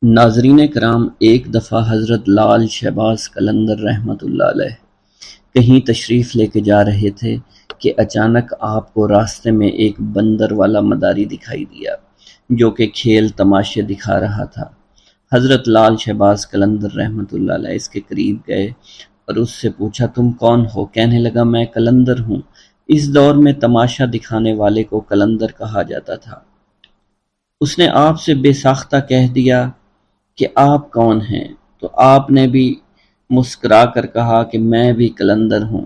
ناظرین کرام، ایک دفعہ حضرت لال شہباز قلندر رحمۃ اللہ علیہ کہیں تشریف لے کے جا رہے تھے کہ اچانک آپ کو راستے میں ایک بندر والا مداری دکھائی دیا جو کہ کھیل تماشے دکھا رہا تھا۔ حضرت لال شہباز قلندر رحمۃ اللہ علیہ اس کے قریب گئے اور اس سے پوچھا، تم کون ہو؟ کہنے لگا، میں قلندر ہوں۔ اس دور میں تماشا دکھانے والے کو قلندر کہا جاتا تھا۔ اس نے آپ سے بے ساختہ کہہ دیا کہ آپ کون ہیں؟ تو آپ نے بھی مسکرا کر کہا کہ میں بھی قلندر ہوں۔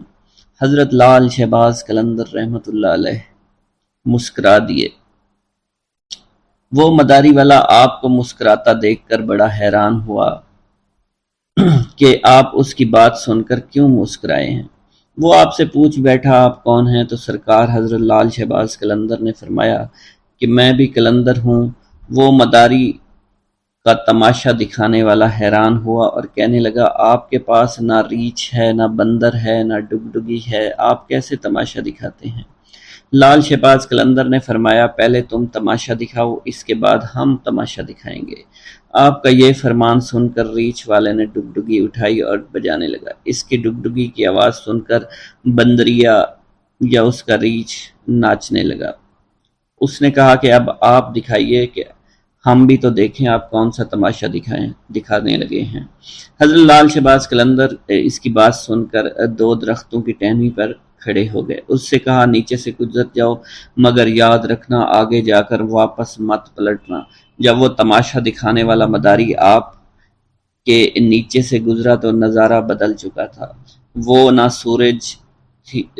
حضرت لال شہباز قلندر رحمۃ اللہ علیہ مسکرا دیے۔ وہ مداری والا آپ کو مسکراتا دیکھ کر بڑا حیران ہوا کہ آپ اس کی بات سن کر کیوں مسکرائے ہیں۔ وہ آپ سے پوچھ بیٹھا، آپ کون ہیں؟ تو سرکار حضرت لال شہباز قلندر نے فرمایا کہ میں بھی قلندر ہوں۔ وہ مداری کا تماشا دکھانے والا حیران ہوا اور کہنے لگا، آپ کے پاس نہ ریچھ ہے، نہ بندر ہے، نہ ڈگڈگی ہے، آپ کیسے تماشا دکھاتے ہیں؟ لال شہباز قلندر نے فرمایا، پہلے تم تماشا دکھاؤ، اس کے بعد ہم تماشا دکھائیں گے۔ آپ کا یہ فرمان سن کر ریچھ والے نے ڈگڈگی اٹھائی اور بجانے لگا۔ اس کی ڈگڈگی کی آواز سن کر بندریا یا اس کا ریچھ ناچنے لگا۔ اس نے کہا کہ اب آپ دکھائیے کہ ہم بھی تو دیکھیں آپ کون سا تماشا دکھانے لگے ہیں۔ حضرت لال شہباز قلندر اس کی بات سن کر دو درختوں کی ٹہنی پر کھڑے ہو گئے۔ اس سے کہا، نیچے سے گزر جاؤ، مگر یاد رکھنا آگے جا کر واپس مت پلٹنا۔ جب وہ تماشا دکھانے والا مداری آپ کے نیچے سے گزرا تو نظارہ بدل چکا تھا۔ وہ نہ سورج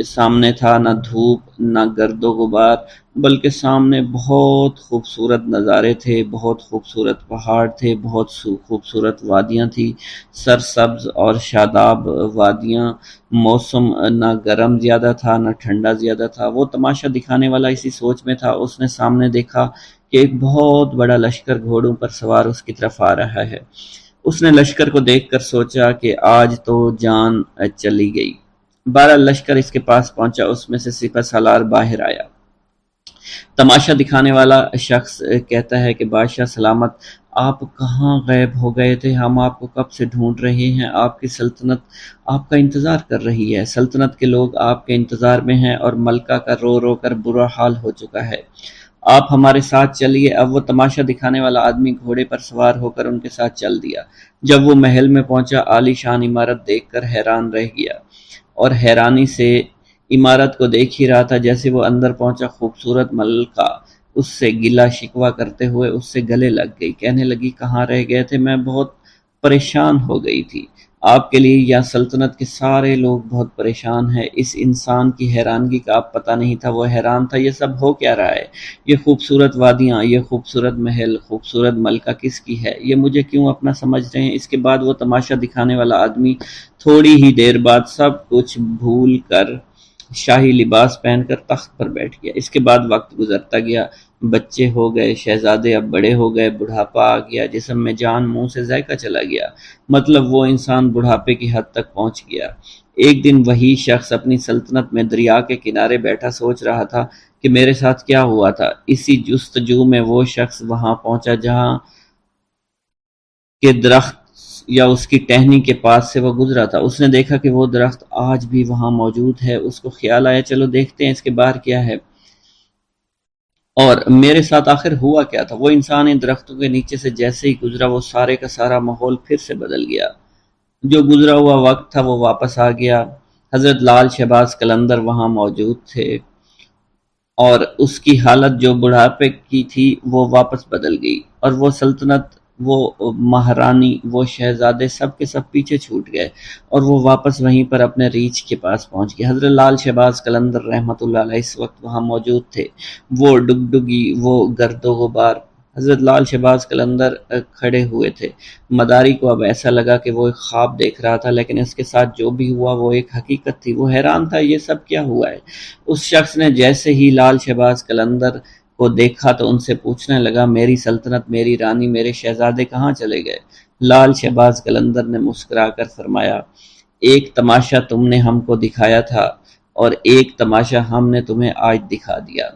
سامنے تھا، نہ دھوپ، نہ گرد و غبار، بلکہ سامنے بہت خوبصورت نظارے تھے، بہت خوبصورت پہاڑ تھے، بہت خوبصورت وادیاں تھی، سرسبز اور شاداب وادیاں۔ موسم نہ گرم زیادہ تھا نہ ٹھنڈا زیادہ تھا۔ وہ تماشا دکھانے والا اسی سوچ میں تھا۔ اس نے سامنے دیکھا کہ ایک بہت بڑا لشکر گھوڑوں پر سوار اس کی طرف آ رہا ہے۔ اس نے لشکر کو دیکھ کر سوچا کہ آج تو جان چلی گئی۔ بہرحال لشکر اس کے پاس پہنچا، اس میں سے سپہ سالار باہر آیا۔ تماشا دکھانے والا شخص کہتا ہے کہ بادشاہ سلامت، آپ کہاں غائب ہو گئے تھے؟ ہم آپ کو کب سے ڈھونڈ رہے ہیں۔ آپ کی سلطنت آپ کا انتظار کر رہی ہے۔ سلطنت کے لوگ آپ کے انتظار میں ہیں اور ملکہ کا رو رو کر برا حال ہو چکا ہے۔ آپ ہمارے ساتھ چلیے۔ اب وہ تماشا دکھانے والا آدمی گھوڑے پر سوار ہو کر ان کے ساتھ چل دیا۔ جب وہ محل میں پہنچا، عالی شان عمارت دیکھ کر حیران رہ گیا اور حیرانی سے عمارت کو دیکھ ہی رہا تھا۔ جیسے وہ اندر پہنچا، خوبصورت ملکہ اس سے گلہ شکوہ کرتے ہوئے اس سے گلے لگ گئی۔ کہنے لگی، کہاں رہ گئے تھے؟ میں بہت پریشان ہو گئی تھی۔ آپ کے لیے یا سلطنت کے سارے لوگ بہت پریشان ہیں۔ اس انسان کی حیرانگی کا آپ پتہ نہیں تھا۔ وہ حیران تھا، یہ سب ہو کیا رہا ہے؟ یہ خوبصورت وادیاں، یہ خوبصورت محل، خوبصورت ملکہ کس کی ہے؟ یہ مجھے کیوں اپنا سمجھ رہے ہیں؟ اس کے بعد وہ تماشا دکھانے والا آدمی تھوڑی ہی دیر بعد سب کچھ بھول کر شاہی لباس پہن کر تخت پر بیٹھ گیا۔ اس کے بعد وقت گزرتا گیا، بچے ہو گئے، شہزادے اب بڑے ہو گئے، بڑھاپا آ گیا، جسم میں جان، منہ سے ذائقہ چلا گیا۔ مطلب وہ انسان بڑھاپے کی حد تک پہنچ گیا۔ ایک دن وہی شخص اپنی سلطنت میں دریا کے کنارے بیٹھا سوچ رہا تھا کہ میرے ساتھ کیا ہوا تھا۔ اسی جستجو میں وہ شخص وہاں پہنچا جہاں کے درخت یا اس کی ٹہنی کے پاس سے وہ گزرا تھا۔ اس نے دیکھا کہ وہ درخت آج بھی وہاں موجود ہے۔ اس کو خیال آیا، چلو دیکھتے ہیں اس کے باہر کیا ہے اور میرے ساتھ آخر ہوا کیا تھا۔ وہ انسان ان درختوں کے نیچے سے جیسے ہی گزرا، وہ سارے کا سارا ماحول پھر سے بدل گیا۔ جو گزرا ہوا وقت تھا وہ واپس آ گیا۔ حضرت لال شہباز قلندر وہاں موجود تھے اور اس کی حالت جو بڑھاپے کی تھی وہ واپس بدل گئی، اور وہ سلطنت، وہ مہارانی، وہ شہزادے سب کے سب پیچھے چھوٹ گئے اور وہ واپس وہیں پر اپنے ریچھ کے پاس پہنچ گئے۔ حضرت لال شہباز قلندر رحمۃ اللہ علیہ اس وقت وہاں موجود تھے۔ وہ ڈگڈگی، وہ گرد و غبار، حضرت لال شہباز قلندر کھڑے ہوئے تھے۔ مداری کو اب ایسا لگا کہ وہ ایک خواب دیکھ رہا تھا، لیکن اس کے ساتھ جو بھی ہوا وہ ایک حقیقت تھی۔ وہ حیران تھا، یہ سب کیا ہوا ہے؟ اس شخص نے جیسے ہی لال شہباز قلندر کو دیکھا تو ان سے پوچھنے لگا، میری سلطنت، میری رانی، میرے شہزادے کہاں چلے گئے؟ لال شہباز قلندر نے مسکرا کر فرمایا، ایک تماشا تم نے ہم کو دکھایا تھا اور ایک تماشا ہم نے تمہیں آج دکھا دیا۔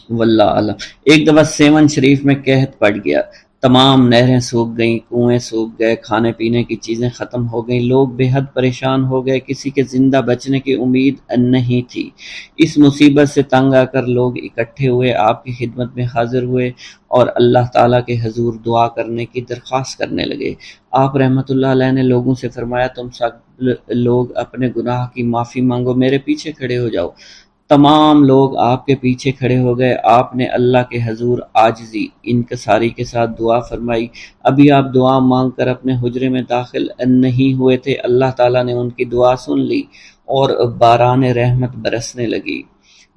واللہ عالم۔ ایک دفعہ سیون شریف میں قحط پڑ گیا۔ تمام نہریں سوکھ گئیں، کنویں سوکھ گئے، کھانے پینے کی چیزیں ختم ہو گئیں، لوگ بے حد پریشان ہو گئے، کسی کے زندہ بچنے کی امید نہیں تھی۔ اس مصیبت سے تنگ آ کر لوگ اکٹھے ہوئے، آپ کی خدمت میں حاضر ہوئے اور اللہ تعالیٰ کے حضور دعا کرنے کی درخواست کرنے لگے۔ آپ رحمۃ اللہ علیہ نے لوگوں سے فرمایا، تم سب لوگ اپنے گناہ کی معافی مانگو، میرے پیچھے کھڑے ہو جاؤ۔ تمام لوگ آپ کے پیچھے کھڑے ہو گئے۔ آپ نے اللہ کے حضور عاجزی انکساری کے ساتھ دعا فرمائی۔ ابھی آپ دعا مانگ کر اپنے حجرے میں داخل نہیں ہوئے تھے، اللہ تعالیٰ نے ان کی دعا سن لی اور باران رحمت برسنے لگی۔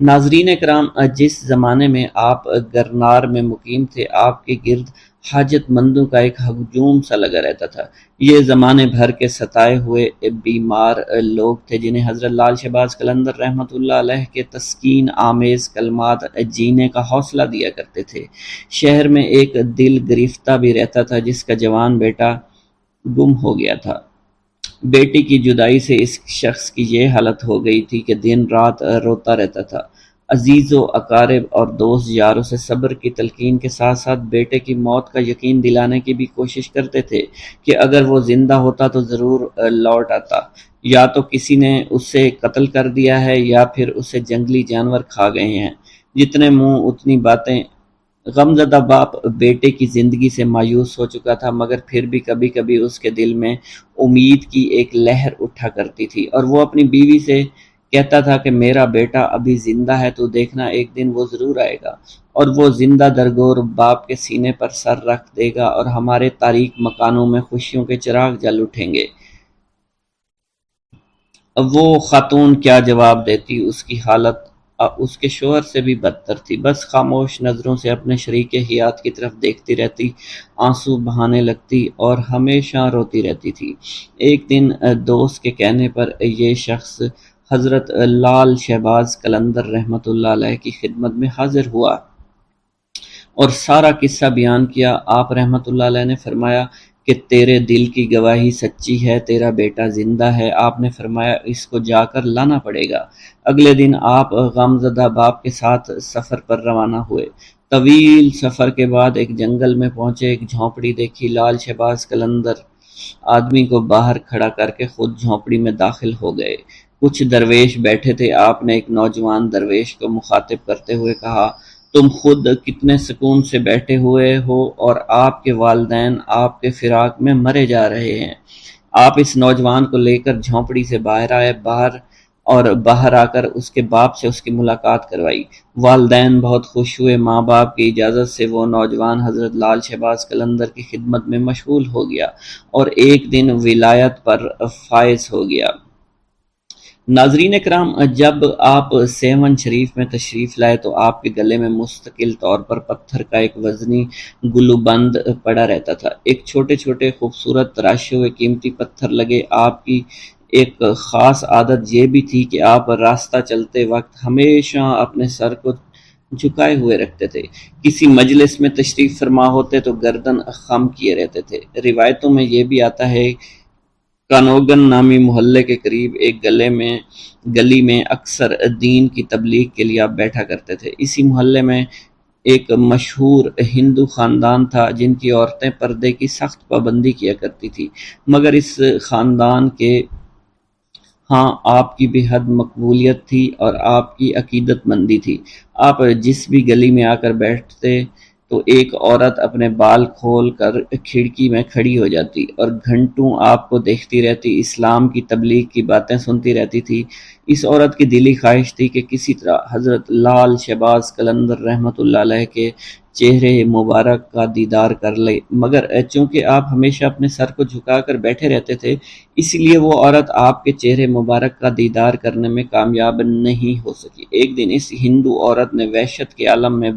ناظرین کرام، جس زمانے میں آپ گرنار میں مقیم تھے، آپ کے گرد حاجت مندوں کا ایک ہجوم سا لگا رہتا تھا۔ یہ زمانے بھر کے ستائے ہوئے بیمار لوگ تھے جنہیں حضرت لال شہباز قلندر رحمۃ اللہ علیہ کے تسکین آمیز کلمات جینے کا حوصلہ دیا کرتے تھے۔ شہر میں ایک دل گرفتہ بھی رہتا تھا جس کا جوان بیٹا گم ہو گیا تھا۔ بیٹی کی جدائی سے اس شخص کی یہ حالت ہو گئی تھی کہ دن رات روتا رہتا تھا۔ عزیز و اقارب اور دوست یاروں سے صبر کی تلقین کے ساتھ ساتھ بیٹے کی موت کا یقین دلانے کی بھی کوشش کرتے تھے کہ اگر وہ زندہ ہوتا تو ضرور لوٹ آتا، یا تو کسی نے اسے قتل کر دیا ہے یا پھر اسے جنگلی جانور کھا گئے ہیں۔ جتنے منہ اتنی باتیں۔ غمزدہ باپ بیٹے کی زندگی سے مایوس ہو چکا تھا، مگر پھر بھی کبھی کبھی اس کے دل میں امید کی ایک لہر اٹھا کرتی تھی، اور وہ اپنی بیوی سے کہتا تھا کہ میرا بیٹا ابھی زندہ ہے، تو دیکھنا ایک دن وہ ضرور آئے گا اور وہ زندہ درگور باپ کے سینے پر سر رکھ دے گا اور ہمارے تاریک مکانوں میں خوشیوں کے چراغ جل اٹھیں گے۔ اب وہ خاتون کیا جواب دیتی؟ اس کی حالت اس کے شوہر سے بھی بدتر تھی۔ بس خاموش نظروں سے اپنے شریک حیات کی طرف دیکھتی رہتی، آنسو بہانے لگتی اور ہمیشہ روتی رہتی تھی۔ ایک دن دوست کے کہنے پر یہ شخص حضرت لال شہباز قلندر رحمۃ اللہ علیہ کی خدمت میں حاضر ہوا اور سارا قصہ بیان کیا۔ آپ رحمۃ اللہ علیہ نے فرمایا کہ تیرے دل کی گواہی سچی ہے، تیرا بیٹا زندہ ہے۔ آپ نے فرمایا اس کو جا کر لانا پڑے گا۔ اگلے دن آپ غمزدہ باپ کے ساتھ سفر پر روانہ ہوئے۔ طویل سفر کے بعد ایک جنگل میں پہنچے، ایک جھونپڑی دیکھی۔ لال شہباز قلندر آدمی کو باہر کھڑا کر کے خود جھونپڑی میں داخل ہو گئے۔ کچھ درویش بیٹھے تھے۔ آپ نے ایک نوجوان درویش کو مخاطب کرتے ہوئے کہا، تم خود کتنے سکون سے بیٹھے ہوئے ہو اور آپ کے والدین آپ کے فراق میں مرے جا رہے ہیں۔ آپ اس نوجوان کو لے کر جھونپڑی سے باہر آئے، باہر آ کر اس کے باپ سے اس کی ملاقات کروائی۔ والدین بہت خوش ہوئے۔ ماں باپ کی اجازت سے وہ نوجوان حضرت لال شہباز قلندر کی خدمت میں مشغول ہو گیا اور ایک دن ولایت پر فائز ہو گیا۔ ناظرین کرام، جب آپ سیون شریف میں تشریف لائے تو آپ کے گلے میں مستقل طور پر پتھر کا ایک وزنی گلوبند پڑا رہتا تھا۔ ایک چھوٹے چھوٹے خوبصورت تراشے ہوئے قیمتی پتھر لگے۔ آپ کی ایک خاص عادت یہ بھی تھی کہ آپ راستہ چلتے وقت ہمیشہ اپنے سر کو جھکائے ہوئے رکھتے تھے۔ کسی مجلس میں تشریف فرما ہوتے تو گردن خم کیے رہتے تھے۔ روایتوں میں یہ بھی آتا ہے کانوگن نامی محلے کے قریب ایک گلی میں اکثر دین کی تبلیغ کے لیے آپ بیٹھا کرتے تھے۔ اسی محلے میں ایک مشہور ہندو خاندان تھا جن کی عورتیں پردے کی سخت پابندی کیا کرتی تھی، مگر اس خاندان کے ہاں آپ کی بے حد مقبولیت تھی اور آپ کی عقیدت مندی تھی۔ آپ جس بھی گلی میں آ کر بیٹھتے تو ایک عورت اپنے بال کھول کر کھڑکی میں کھڑی ہو جاتی اور گھنٹوں آپ کو دیکھتی رہتی، اسلام کی تبلیغ کی باتیں سنتی رہتی تھی۔ اس عورت کی دلی خواہش تھی کہ کسی طرح حضرت لال شہباز قلندر رحمۃ اللہ علیہ کے چہرے مبارک کا دیدار کر لے، مگر چونکہ آپ ہمیشہ اپنے سر کو جھکا کر بیٹھے رہتے تھے، اس لیے وہ عورت آپ کے چہرے مبارک کا دیدار کرنے میں کامیاب نہیں ہو سکی۔ ایک دن اس ہندو عورت نے وحشت کے عالم میں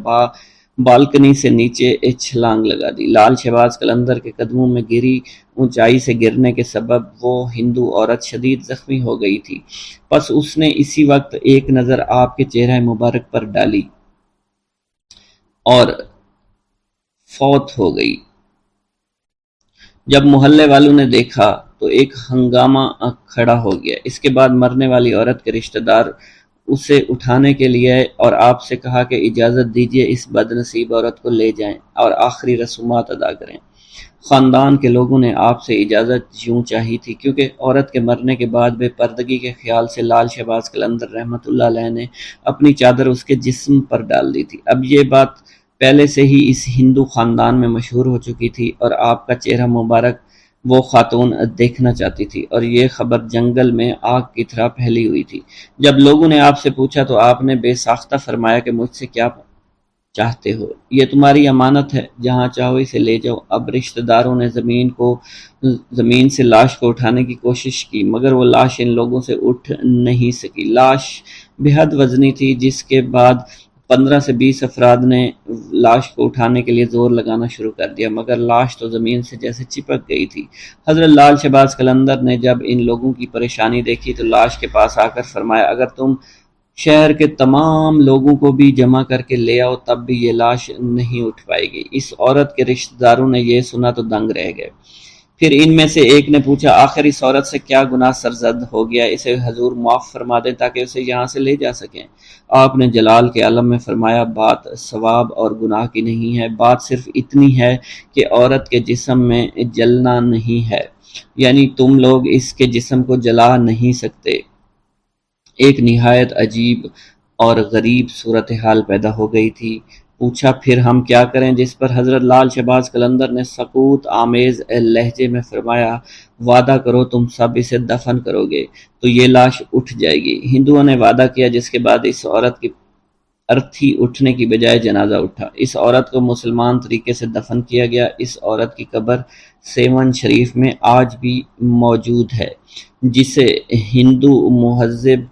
بالکنی سے نیچے چھلانگ لگا دی۔ لال شہباز قلندر کے قدموں میں گری۔ اونچائی سے گرنے کے سبب وہ ہندو عورت شدید زخمی ہو گئی تھی، پس اس نے اسی وقت ایک نظر آپ کے چہرہ مبارک پر ڈالی اور فوت ہو گئی۔ جب محلے والوں نے دیکھا تو ایک ہنگامہ کھڑا ہو گیا۔ اس کے بعد مرنے والی عورت کے رشتہ دار اسے اٹھانے کے لیے اور آپ سے کہا کہ اجازت دیجیے اس بد نصیب عورت کو لے جائیں اور آخری رسومات ادا کریں۔ خاندان کے لوگوں نے آپ سے اجازت یوں چاہی تھی کیونکہ عورت کے مرنے کے بعد بے پردگی کے خیال سے لال شہباز قلندر رحمۃ اللہ علیہ نے اپنی چادر اس کے جسم پر ڈال دی تھی۔ اب یہ بات پہلے سے ہی اس ہندو خاندان میں مشہور ہو چکی تھی اور آپ کا چہرہ مبارک وہ خاتون دیکھنا چاہتی تھی، اور یہ خبر جنگل میں آگ کی طرح پھیلی ہوئی تھی۔ جب لوگوں نے آپ سے پوچھا تو آپ نے بے ساختہ فرمایا کہ مجھ سے کیا چاہتے ہو، یہ تمہاری امانت ہے، جہاں چاہو اسے لے جاؤ۔ اب رشتہ داروں نے زمین سے لاش کو اٹھانے کی کوشش کی، مگر وہ لاش ان لوگوں سے اٹھ نہیں سکی۔ لاش بے حد وزنی تھی، جس کے بعد 15 سے 20 افراد نے لاش کو اٹھانے کے لیے زور لگانا شروع کر دیا، مگر لاش تو زمین سے جیسے چپک گئی تھی۔ حضرت لال شہباز قلندر نے جب ان لوگوں کی پریشانی دیکھی تو لاش کے پاس آ کر فرمایا، اگر تم شہر کے تمام لوگوں کو بھی جمع کر کے لے آؤ تب بھی یہ لاش نہیں اٹھ پائے گی۔ اس عورت کے رشتہ داروں نے یہ سنا تو دنگ رہ گئے۔ پھر ان میں سے ایک نے پوچھا، آخر اس عورت سے کیا گناہ سرزد ہو گیا، اسے حضور معاف فرما دیں تاکہ اسے یہاں سے لے جا سکیں۔ آپ نے جلال کے عالم میں فرمایا، بات ثواب اور گناہ کی نہیں ہے، بات صرف اتنی ہے کہ عورت کے جسم میں جلنا نہیں ہے، یعنی تم لوگ اس کے جسم کو جلا نہیں سکتے۔ ایک نہایت عجیب اور غریب صورتحال پیدا ہو گئی تھی۔ پوچھا، پھر ہم کیا کریں؟ جس پر حضرت لال شہباز قلندر نے سکوت آمیز لہجے میں فرمایا، وعدہ کرو تم سب اسے دفن کرو گے تو یہ لاش اٹھ جائے گی۔ ہندوؤں نے وعدہ کیا، جس کے بعد اس عورت کی ارتھی اٹھنے کی بجائے جنازہ اٹھا۔ اس عورت کو مسلمان طریقے سے دفن کیا گیا۔ اس عورت کی قبر سیون شریف میں آج بھی موجود ہے، جسے ہندو مہذب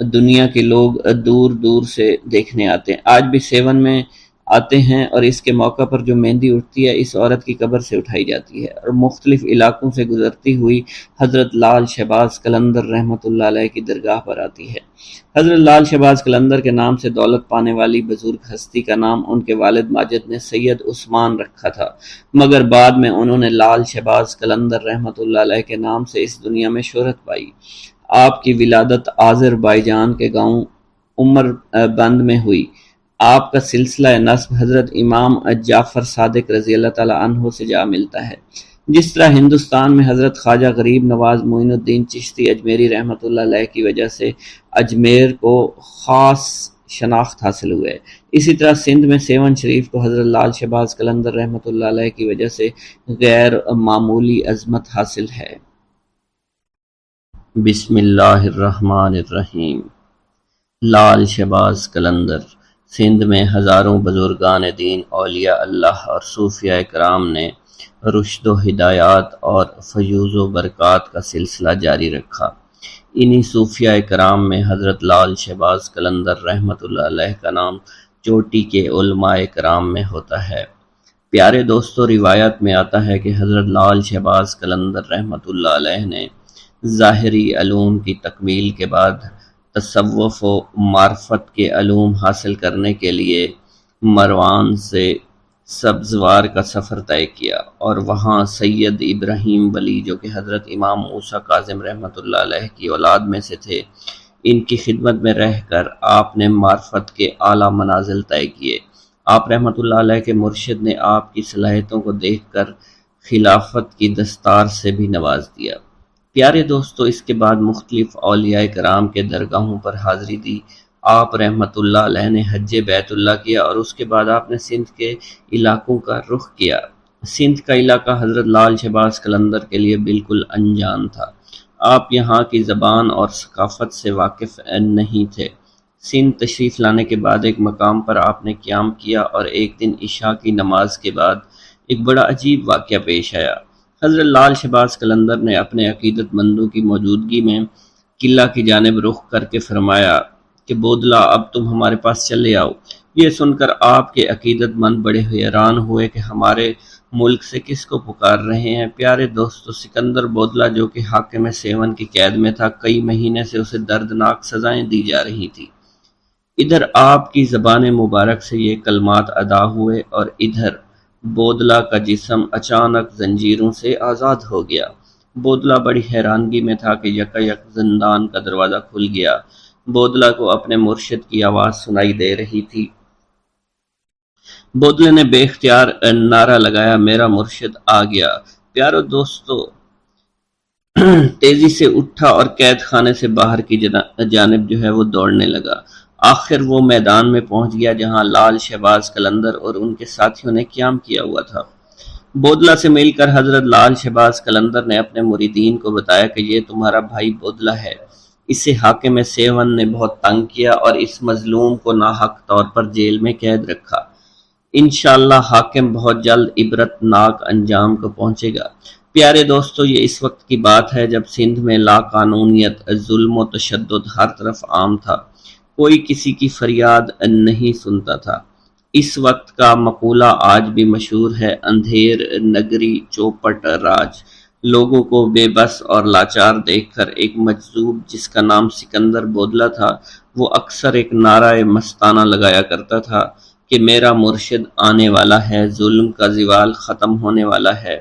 دنیا کے لوگ دور دور سے دیکھنے آتے ہیں۔ آج بھی سیون میں آتے ہیں اور اس کے موقع پر جو مہندی اٹھتی ہے اس عورت کی قبر سے اٹھائی جاتی ہے اور مختلف علاقوں سے گزرتی ہوئی حضرت لال شہباز قلندر رحمۃ اللہ علیہ کی درگاہ پر آتی ہے۔ حضرت لال شہباز قلندر کے نام سے دولت پانے والی بزرگ ہستی کا نام ان کے والد ماجد نے سید عثمان رکھا تھا، مگر بعد میں انہوں نے لال شہباز قلندر رحمۃ اللہ علیہ کے نام سے اس دنیا میں شہرت پائی۔ آپ کی ولادت آذربائیجان کے گاؤں عمر بند میں ہوئی۔ آپ کا سلسلہ نسب حضرت امام جعفر صادق رضی اللہ تعالیٰ عنہ سے جا ملتا ہے۔ جس طرح ہندوستان میں حضرت خواجہ غریب نواز معین الدین چشتی اجمیری رحمۃ اللہ علیہ کی وجہ سے اجمیر کو خاص شناخت حاصل ہوئے، اسی طرح سندھ میں سیون شریف کو حضرت لال شہباز قلندر رحمۃ اللہ علیہ کی وجہ سے غیر معمولی عظمت حاصل ہے۔ بسم اللہ الرحمن الرحیم۔ لال شہباز قلندر سندھ میں ہزاروں بزرگان دین، اولیاء اللہ اور صوفیاء کرام نے رشد و ہدایات اور فیوز و برکات کا سلسلہ جاری رکھا۔ انہی صوفیاء کرام میں حضرت لال شہباز قلندر رحمۃ اللہ علیہ کا نام چوٹی کے علماء کرام میں ہوتا ہے۔ پیارے دوستو، روایت میں آتا ہے کہ حضرت لال شہباز قلندر رحمۃ اللہ علیہ نے ظاہری علوم کی تکمیل کے بعد تصوف و معرفت کے علوم حاصل کرنے کے لیے مروان سے سبزوار کا سفر طے کیا اور وہاں سید ابراہیم ولی، جو کہ حضرت امام موسیٰ کاظم رحمۃ اللہ علیہ کی اولاد میں سے تھے، ان کی خدمت میں رہ کر آپ نے معرفت کے اعلیٰ منازل طے کیے۔ آپ رحمۃ اللہ علیہ کے مرشد نے آپ کی صلاحیتوں کو دیکھ کر خلافت کی دستار سے بھی نواز دیا۔ پیارے دوستو، اس کے بعد مختلف اولیاء کرام کے درگاہوں پر حاضری دی۔ آپ رحمۃ اللہ علیہ نے حج بیت اللہ کیا اور اس کے بعد آپ نے سندھ کے علاقوں کا رخ کیا۔ سندھ کا علاقہ حضرت لال شہباز قلندر کے لیے بالکل انجان تھا۔ آپ یہاں کی زبان اور ثقافت سے واقف نہیں تھے۔ سندھ تشریف لانے کے بعد ایک مقام پر آپ نے قیام کیا اور ایک دن عشاء کی نماز کے بعد ایک بڑا عجیب واقعہ پیش آیا۔ حضرت لال شہباز قلندر نے اپنے عقیدت مندوں کی موجودگی میں قلعہ کی جانب رخ کر کے فرمایا کہ بودلا، اب تم ہمارے پاس چلے آؤ۔ یہ سن کر آپ کے عقیدت مند بڑے حیران ہوئے کہ ہمارے ملک سے کس کو پکار رہے ہیں۔ پیارے دوستو، سکندر بودلا جو کہ حاکم سیون کی قید میں تھا، کئی مہینے سے اسے دردناک سزائیں دی جا رہی تھی۔ ادھر آپ کی زبان مبارک سے یہ کلمات ادا ہوئے اور ادھر بودلا کا جسم اچانک زنجیروں سے آزاد ہو گیا۔ بودلا بڑی حیرانگی میں تھا کہ یکایک زندان کا دروازہ کھل گیا۔ بودلہ کو اپنے مرشد کی آواز سنائی دے رہی تھی۔ بودلے نے بے اختیار نعرہ لگایا، میرا مرشد آ گیا۔ پیارو دوستو تیزی سے اٹھا اور قید خانے سے باہر کی جانب جو ہے وہ دوڑنے لگا۔ آخر وہ میدان میں پہنچ گیا جہاں لال شہباز قلندر اور ان کے ساتھیوں نے قیام کیا ہوا تھا۔ بودلہ سے مل کر حضرت لال شہباز قلندر نے اپنے مریدین کو بتایا کہ یہ تمہارا بھائی بودلہ ہے، اسے حاکم سیون نے بہت تنگ کیا اور اس مظلوم کو ناحق طور پر جیل میں قید رکھا۔ انشاءاللہ حاکم بہت جلد عبرت ناک انجام کو پہنچے گا۔ پیارے دوستو، یہ اس وقت کی بات ہے جب سندھ میں لا قانونیت، ظلم و تشدد ہر طرف عام تھا، کوئی کسی کی فریاد نہیں سنتا تھا۔ اس وقت کا مقولہ آج بھی مشہور ہے، اندھیر نگری چوپٹ راج۔ لوگوں کو بے بس اور لاچار دیکھ کر ایک مجذوب جس کا نام سکندر بودلہ تھا، وہ اکثر ایک نعرہ مستانہ لگایا کرتا تھا کہ میرا مرشد آنے والا ہے، ظلم کا زوال ختم ہونے والا ہے۔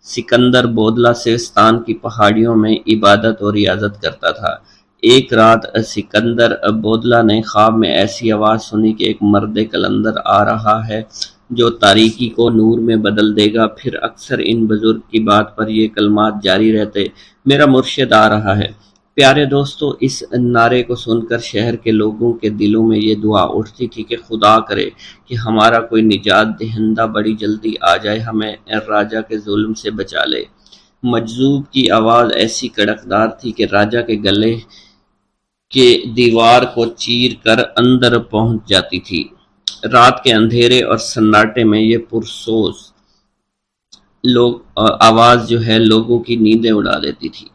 سکندر بودلہ سیستان کی پہاڑیوں میں عبادت اور ریاضت کرتا تھا۔ ایک رات سکندر بودلہ نے خواب میں ایسی آواز سنی کہ ایک مرد قلندر آ رہا ہے جو تاریکی کو نور میں بدل دے گا۔ پھر اکثر ان بزرگ کی بات پر یہ کلمات جاری رہتے، میرا مرشد آ رہا ہے۔ پیارے دوستو، اس نعرے کو سن کر شہر کے لوگوں کے دلوں میں یہ دعا اٹھتی تھی کہ خدا کرے کہ ہمارا کوئی نجات دہندہ بڑی جلدی آ جائے، ہمیں راجہ کے ظلم سے بچا لے۔ مجذوب کی آواز ایسی کڑکدار تھی کہ راجہ کے گلے کے دیوار کو چیر کر اندر پہنچ جاتی تھی۔ رات کے اندھیرے اور سناٹے میں یہ پرسوز آواز جو ہے لوگوں کی نیندیں اڑا دیتی تھی۔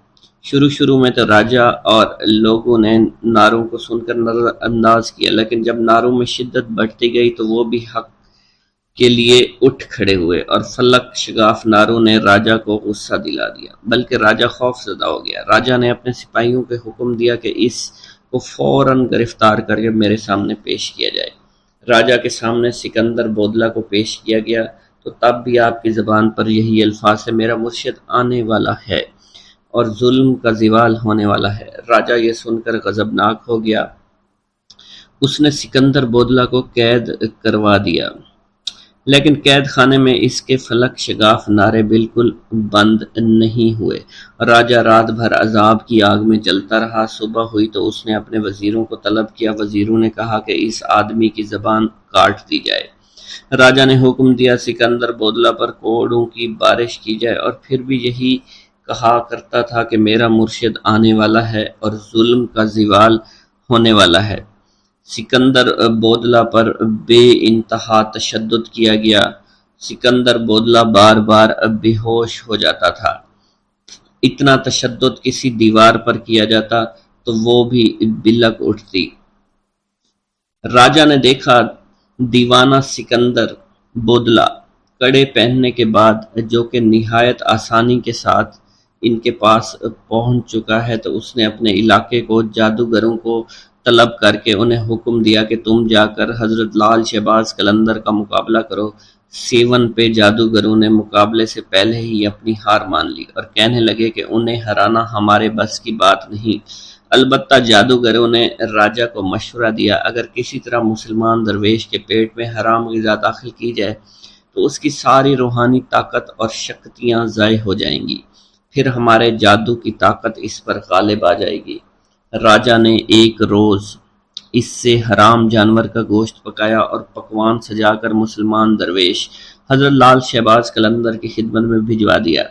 شروع میں تو راجہ اور لوگوں نے نعروں کو سن کر نظر انداز کیا، لیکن جب نعروں میں شدت بڑھتی گئی تو وہ بھی حق کے لیے اٹھ کھڑے ہوئے، اور فلک شگاف نعروں نے راجہ کو غصہ دلا دیا، بلکہ راجہ خوف زدہ ہو گیا۔ راجہ نے اپنے سپاہیوں کو حکم دیا کہ اس کو فوراً گرفتار کر کے میرے سامنے پیش کیا جائے۔ راجہ کے سامنے سکندر بودلہ کو پیش کیا گیا تو تب بھی آپ کی زبان پر یہی الفاظ ہے، میرا مرشد آنے والا ہے اور ظلم کا زوال ہونے والا ہے۔ راجہ یہ سن کر غضبناک ہو گیا۔ اس نے سکندر بودلہ کو قید کروا دیا، لیکن قید خانے میں اس کے فلک شگاف نعرے بالکل بند نہیں ہوئے۔ راجہ رات بھر عذاب کی آگ میں جلتا رہا۔ صبح ہوئی تو اس نے اپنے وزیروں کو طلب کیا۔ وزیروں نے کہا کہ اس آدمی کی زبان کاٹ دی جائے۔ راجہ نے حکم دیا سکندر بودلہ پر کوڑوں کی بارش کی جائے، اور پھر بھی یہی کہا کرتا تھا کہ میرا مرشد آنے والا ہے اور ظلم کا زوال ہونے والا ہے۔ سکندر بودلہ پر بے انتہا تشدد کیا گیا۔ سکندر بودلہ بار بار بے ہوش ہو جاتا تھا۔ اتنا تشدد کسی دیوار پر کیا جاتا تو وہ بھی بلک اٹھتی۔ راجہ نے دیکھا دیوانہ سکندر بودلہ کڑے پہننے کے بعد جو کہ نہایت آسانی کے ساتھ ان کے پاس پہنچ چکا ہے، تو اس نے اپنے علاقے کو جادوگروں کو طلب کر کے انہیں حکم دیا کہ تم جا کر حضرت لال شہباز قلندر کا مقابلہ کرو۔ سیون پہ جادوگروں نے مقابلے سے پہلے ہی اپنی ہار مان لی اور کہنے لگے کہ انہیں ہرانا ہمارے بس کی بات نہیں۔ البتہ جادوگروں نے راجہ کو مشورہ دیا، اگر کسی طرح مسلمان درویش کے پیٹ میں حرام غذا داخل کی جائے تو اس کی ساری روحانی طاقت اور شکتیاں ضائع ہو جائیں گی، پھر ہمارے جادو کی طاقت اس پر غالب آ جائے گی۔ راجہ نے ایک روز اس سے حرام جانور کا گوشت پکایا اور پکوان سجا کر مسلمان درویش حضرت لال شہباز قلندر کی خدمت میں بھجوا دیا۔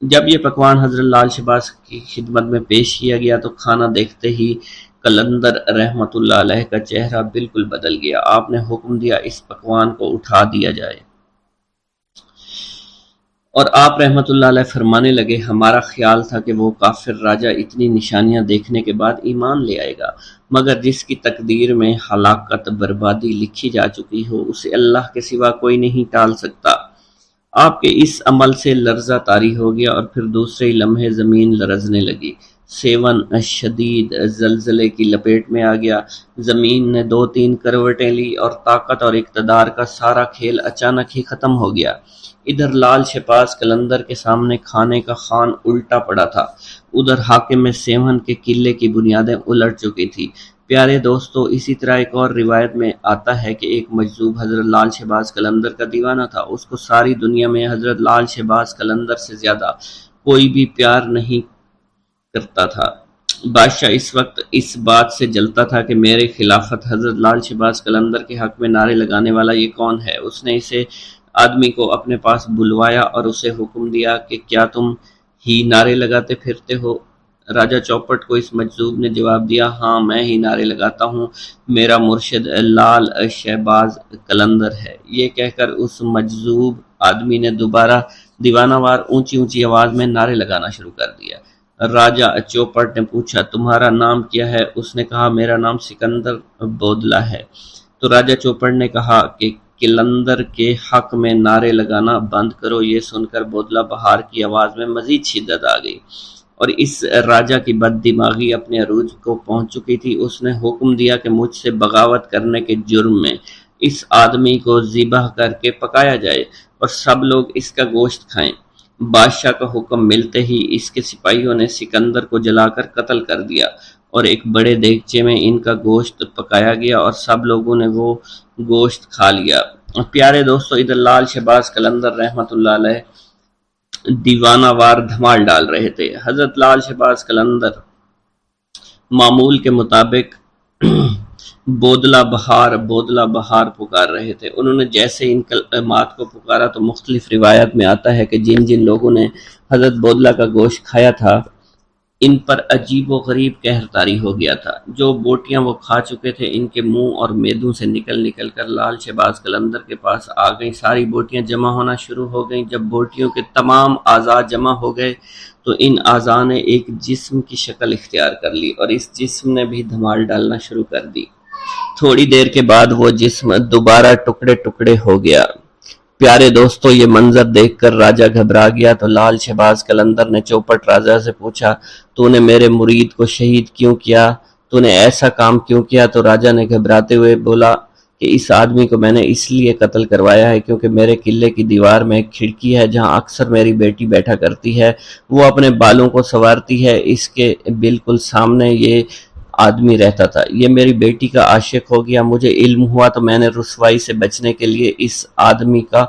جب یہ پکوان حضرت لال شہباز کی خدمت میں پیش کیا گیا تو کھانا دیکھتے ہی قلندر رحمت اللہ علیہ کا چہرہ بالکل بدل گیا۔ آپ نے حکم دیا اس پکوان کو اٹھا دیا جائے، اور آپ رحمت اللہ علیہ فرمانے لگے، ہمارا خیال تھا کہ وہ کافر راجہ اتنی نشانیاں دیکھنے کے بعد ایمان لے آئے گا، مگر جس کی تقدیر میں ہلاکت بربادی لکھی جا چکی ہو اسے اللہ کے سوا کوئی نہیں ٹال سکتا۔ آپ کے اس عمل سے لرزہ طاری ہو گیا اور پھر دوسرے لمحے زمین لرزنے لگی۔ سیون شدید زلزلے کی لپیٹ میں آ گیا۔ زمین نے 2-3 کروٹیں لی اور طاقت اور اقتدار کا سارا کھیل اچانک ہی ختم ہو گیا۔ ادھر لال شہباز قلندر کے سامنے کھانے کا خوان الٹا پڑا تھا، ادھر حاکم سیون کے قلعے کی بنیادیں الٹ چکی تھی۔ پیارے دوستو، اسی طرح ایک اور روایت میں آتا ہے کہ ایک مجذوب حضرت لال شہباز قلندر کا دیوانہ تھا۔ اس کو ساری دنیا میں حضرت لال شہباز قلندر سے زیادہ کوئی بھی پیار نہیں کرتا تھا۔ بادشاہ اس وقت اس بات سے جلتا تھا کہ میرے خلافت حضرت لال شہباز قلندر کے حق میں نعرے لگانے والا یہ کون ہے؟ اس نے اسے آدمی کو اپنے پاس بلوایا اور اسے حکم دیا کہ کیا تم ہی نعرے لگاتے پھرتے ہو؟ راجہ چوپٹ کو اس مجذوب نے جواب دیا، ہاں میں ہی نعرے لگاتا ہوں، میرا مرشد لال شہباز قلندر ہے۔ یہ کہہ کر اس مجذوب آدمی نے دوبارہ دیوانہ وار اونچی اونچی آواز میں نعرے لگانا شروع کر دیا۔ راجہ چوپٹ نے پوچھا، تمہارا نام کیا ہے؟ اس نے کہا، میرا نام سکندر بودلہ ہے۔ تو راجہ چوپٹ نے کہا کہ قلندر کے حق میں نعرے لگانا بند کرو۔ یہ سن کر بودلہ بہار کی آواز میں مزید شدت آ گئی اور اس راجہ کی بد دماغی اپنے عروج کو پہنچ چکی تھی۔ اس نے حکم دیا کہ مجھ سے بغاوت کرنے کے جرم میں اس آدمی کو ذبح کر کے پکایا جائے اور سب لوگ اس کا گوشت کھائیں۔ بادشاہ کا حکم ملتے ہی اس کے سپاہیوں نے سکندر کو جلا کر قتل کر دیا اور ایک بڑے دیگچے میں ان کا گوشت پکایا گیا اور سب لوگوں نے وہ گوشت کھا لیا۔ پیارے دوستو، ادھر لال شہباز قلندر رحمۃ اللہ علیہ دیوانہ وار دھمال ڈال رہے تھے۔ حضرت لال شہباز قلندر معمول کے مطابق بودلہ بہار پکار رہے تھے۔ انہوں نے جیسے ان کلمات کو پکارا تو مختلف روایات میں آتا ہے کہ جن جن لوگوں نے حضرت بودلہ کا گوشت کھایا تھا ان پر عجیب و غریب قہر طاری ہو گیا تھا۔ جو بوٹیاں وہ کھا چکے تھے ان کے منہ اور میدوں سے نکل کر لال شہباز قلندر کے پاس آ گئیں۔ ساری بوٹیاں جمع ہونا شروع ہو گئیں۔ جب بوٹیوں کے تمام اعضاء جمع ہو گئے تو ان اعضاء نے ایک جسم کی شکل اختیار کر لی اور اس جسم نے بھی دھمال ڈالنا شروع کر دی۔ تھوڑی دیر کے بعد وہ جسم دوبارہ ٹکڑے ٹکڑے ہو گیا۔ پیارے دوستو، یہ منظر دیکھ کر راجہ گھبرا گیا تو لال شہباز قلندر نے چوپٹ راجہ سے پوچھا، تو نے میرے مرید کو شہید کیوں کیا؟ تو نے ایسا کام کیوں کیا؟ تو راجہ نے گھبراتے ہوئے بولا کہ اس آدمی کو میں نے اس لیے قتل کروایا ہے کیونکہ میرے قلعے کی دیوار میں ایک کھڑکی ہے جہاں اکثر میری بیٹی بیٹھا کرتی ہے، وہ اپنے بالوں کو سنوارتی ہے، اس کے بالکل سامنے یہ آدمی رہتا تھا۔ یہ میری بیٹی کا عاشق ہو گیا، مجھے علم ہوا تو میں نے رسوائی سے بچنے کے لیے اس آدمی کا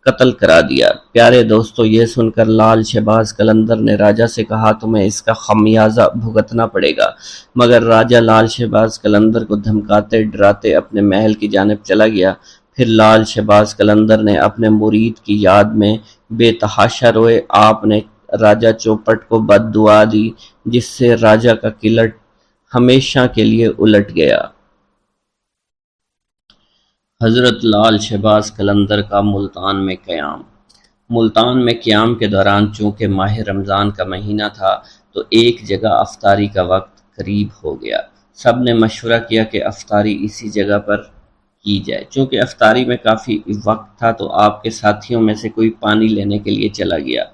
قتل کرا دیا۔ پیارے دوستو، یہ سن کر لال شہباز قلندر نے راجہ سے کہا، تمہیں اس کا خمیازہ بھگتنا پڑے گا۔ مگر راجہ لال شہباز قلندر کو دھمکاتے ڈراتے اپنے محل کی جانب چلا گیا۔ پھر لال شہباز قلندر نے اپنے مرید کی یاد میں بے تحاشا روئے۔ آپ نے راجہ چوپٹ کو بد دعا دی جس سے راجہ کا قلعہ ہمیشہ کے لیے الٹ گیا۔ حضرت لال شہباز قلندر کا ملتان میں قیام۔ ملتان میں قیام کے دوران چونکہ ماہ رمضان کا مہینہ تھا تو ایک جگہ افطاری کا وقت قریب ہو گیا۔ سب نے مشورہ کیا کہ افطاری اسی جگہ پر کی جائے۔ چونکہ افطاری میں کافی وقت تھا تو آپ کے ساتھیوں میں سے کوئی پانی لینے کے لیے چلا گیا،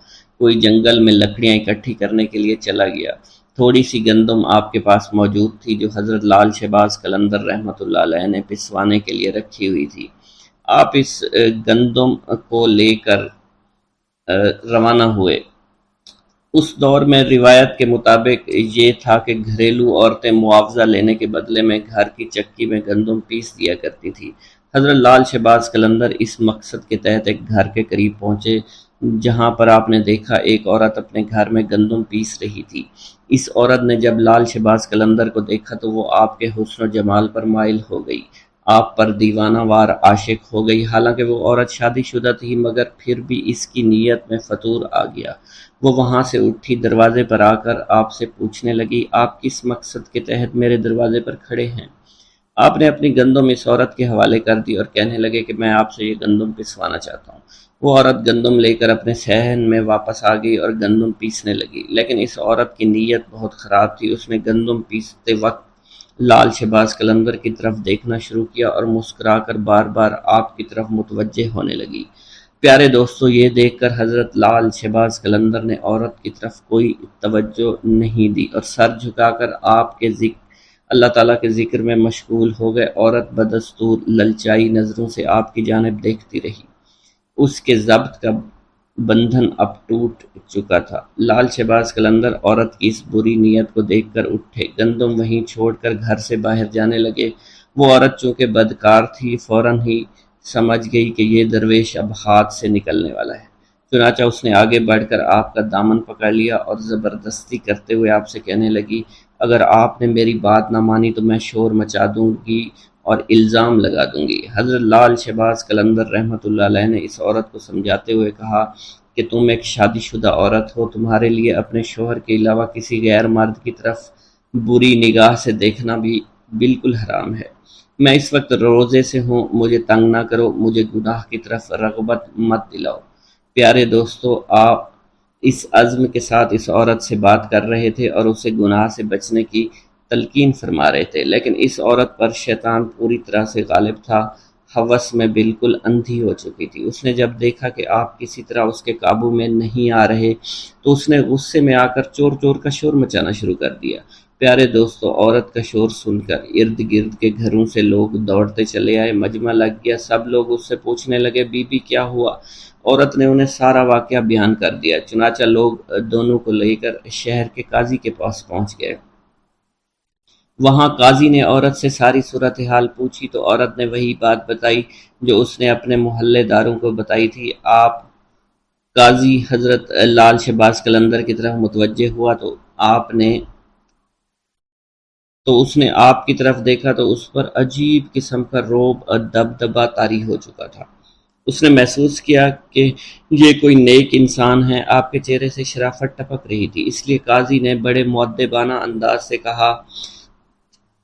کوئی جنگل میں لکڑیاں اکٹھی کرنے کے لیے چلا گیا۔ تھوڑی سی گندم آپ کے پاس موجود تھی جو حضرت لال شہباز قلندر رحمۃ اللہ علیہ نے پسوانے کے لیے رکھی ہوئی تھی۔ آپ اس گندم کو لے کر روانہ ہوئے۔ اس دور میں روایت کے مطابق یہ تھا کہ گھریلو عورتیں معاوضہ لینے کے بدلے میں گھر کی چکی میں گندم پیس دیا کرتی تھی۔ حضرت لال شہباز قلندر اس مقصد کے تحت ایک گھر کے قریب پہنچے جہاں پر آپ نے دیکھا ایک عورت اپنے گھر میں گندم پیس رہی تھی۔ اس عورت نے جب لال شہباز قلندر کو دیکھا تو وہ آپ کے حسن و جمال پر مائل ہو گئی، آپ پر دیوانہ وار عاشق ہو گئی۔ حالانکہ وہ عورت شادی شدہ تھی مگر پھر بھی اس کی نیت میں فطور آ گیا۔ وہ وہاں سے اٹھی، دروازے پر آ کر آپ سے پوچھنے لگی، آپ کس مقصد کے تحت میرے دروازے پر کھڑے ہیں؟ آپ نے اپنی گندم اس عورت کے حوالے کر دی اور کہنے لگے کہ میں آپ سے یہ گندم پسوانا چاہتا ہوں۔ وہ عورت گندم لے کر اپنے صحن میں واپس آ گئی اور گندم پیسنے لگی، لیکن اس عورت کی نیت بہت خراب تھی۔ اس نے گندم پیستے وقت لال شہباز قلندر کی طرف دیکھنا شروع کیا اور مسکرا کر بار بار آپ کی طرف متوجہ ہونے لگی۔ پیارے دوستو، یہ دیکھ کر حضرت لال شہباز قلندر نے عورت کی طرف کوئی توجہ نہیں دی اور سر جھکا کر آپ کے اللہ تعالیٰ کے ذکر میں مشغول ہو گئے۔ عورت بدستور للچائی نظروں سے آپ کی جانب دیکھتی رہی۔ اس کے ضبط کا بندھن اب ٹوٹ چکا تھا۔ لال شہباز قلندر عورت کی اس بری نیت کو دیکھ کر اٹھے، گندم وہیں چھوڑ کر گھر سے باہر جانے لگے۔ وہ عورت چونکہ بدکار تھی، فوراً ہی سمجھ گئی کہ یہ درویش اب ہاتھ سے نکلنے والا ہے۔ چنانچہ اس نے آگے بڑھ کر آپ کا دامن پکڑ لیا اور زبردستی کرتے ہوئے آپ سے کہنے لگی، اگر آپ نے میری بات نہ مانی تو میں شور مچا دوں گی اور الزام لگا دوں گی۔ حضرت لال شہباز قلندر رحمۃ اللہ علیہ نے اس عورت کو سمجھاتے ہوئے کہا کہ تم ایک شادی شدہ عورت ہو، تمہارے لیے اپنے شوہر کے علاوہ کسی غیر مرد کی طرف بری نگاہ سے دیکھنا بھی بالکل حرام ہے۔ میں اس وقت روزے سے ہوں، مجھے تنگ نہ کرو، مجھے گناہ کی طرف رغبت مت دلاؤ۔ پیارے دوستو، آپ اس عزم کے ساتھ اس عورت سے بات کر رہے تھے اور اسے گناہ سے بچنے کی تلقین فرما رہے تھے، لیکن اس عورت پر شیطان پوری طرح سے غالب تھا، ہوس میں بالکل اندھی ہو چکی تھی۔ اس نے جب دیکھا کہ آپ کسی طرح اس کے قابو میں نہیں آ رہے تو اس نے غصے میں آ کر چور چور کا شور مچانا شروع کر دیا۔ پیارے دوستو، عورت کا شور سن کر ارد گرد کے گھروں سے لوگ دوڑتے چلے آئے، مجمع لگ گیا، سب لوگ اس سے پوچھنے لگے، بی بی کیا ہوا؟ عورت نے انہیں سارا واقعہ بیان کر دیا۔ چنانچہ لوگ دونوں کو لے کر شہر کے قاضی کے پاس پہنچ گئے۔ وہاں قاضی نے عورت سے ساری صورتحال پوچھی تو عورت نے وہی بات بتائی جو اس نے اپنے محلے داروں کو بتائی تھی۔ قاضی حضرت لال شہباز قلندر کی طرف متوجہ ہوا تو اس نے آپ کی طرف دیکھا تو اس پر عجیب قسم کا رعب اور دبدبہ طاری ہو چکا تھا۔ اس نے محسوس کیا کہ یہ کوئی نیک انسان ہے۔ آپ کے چہرے سے شرافت ٹپک رہی تھی، اس لیے قاضی نے بڑے مؤدبانہ انداز سے کہا،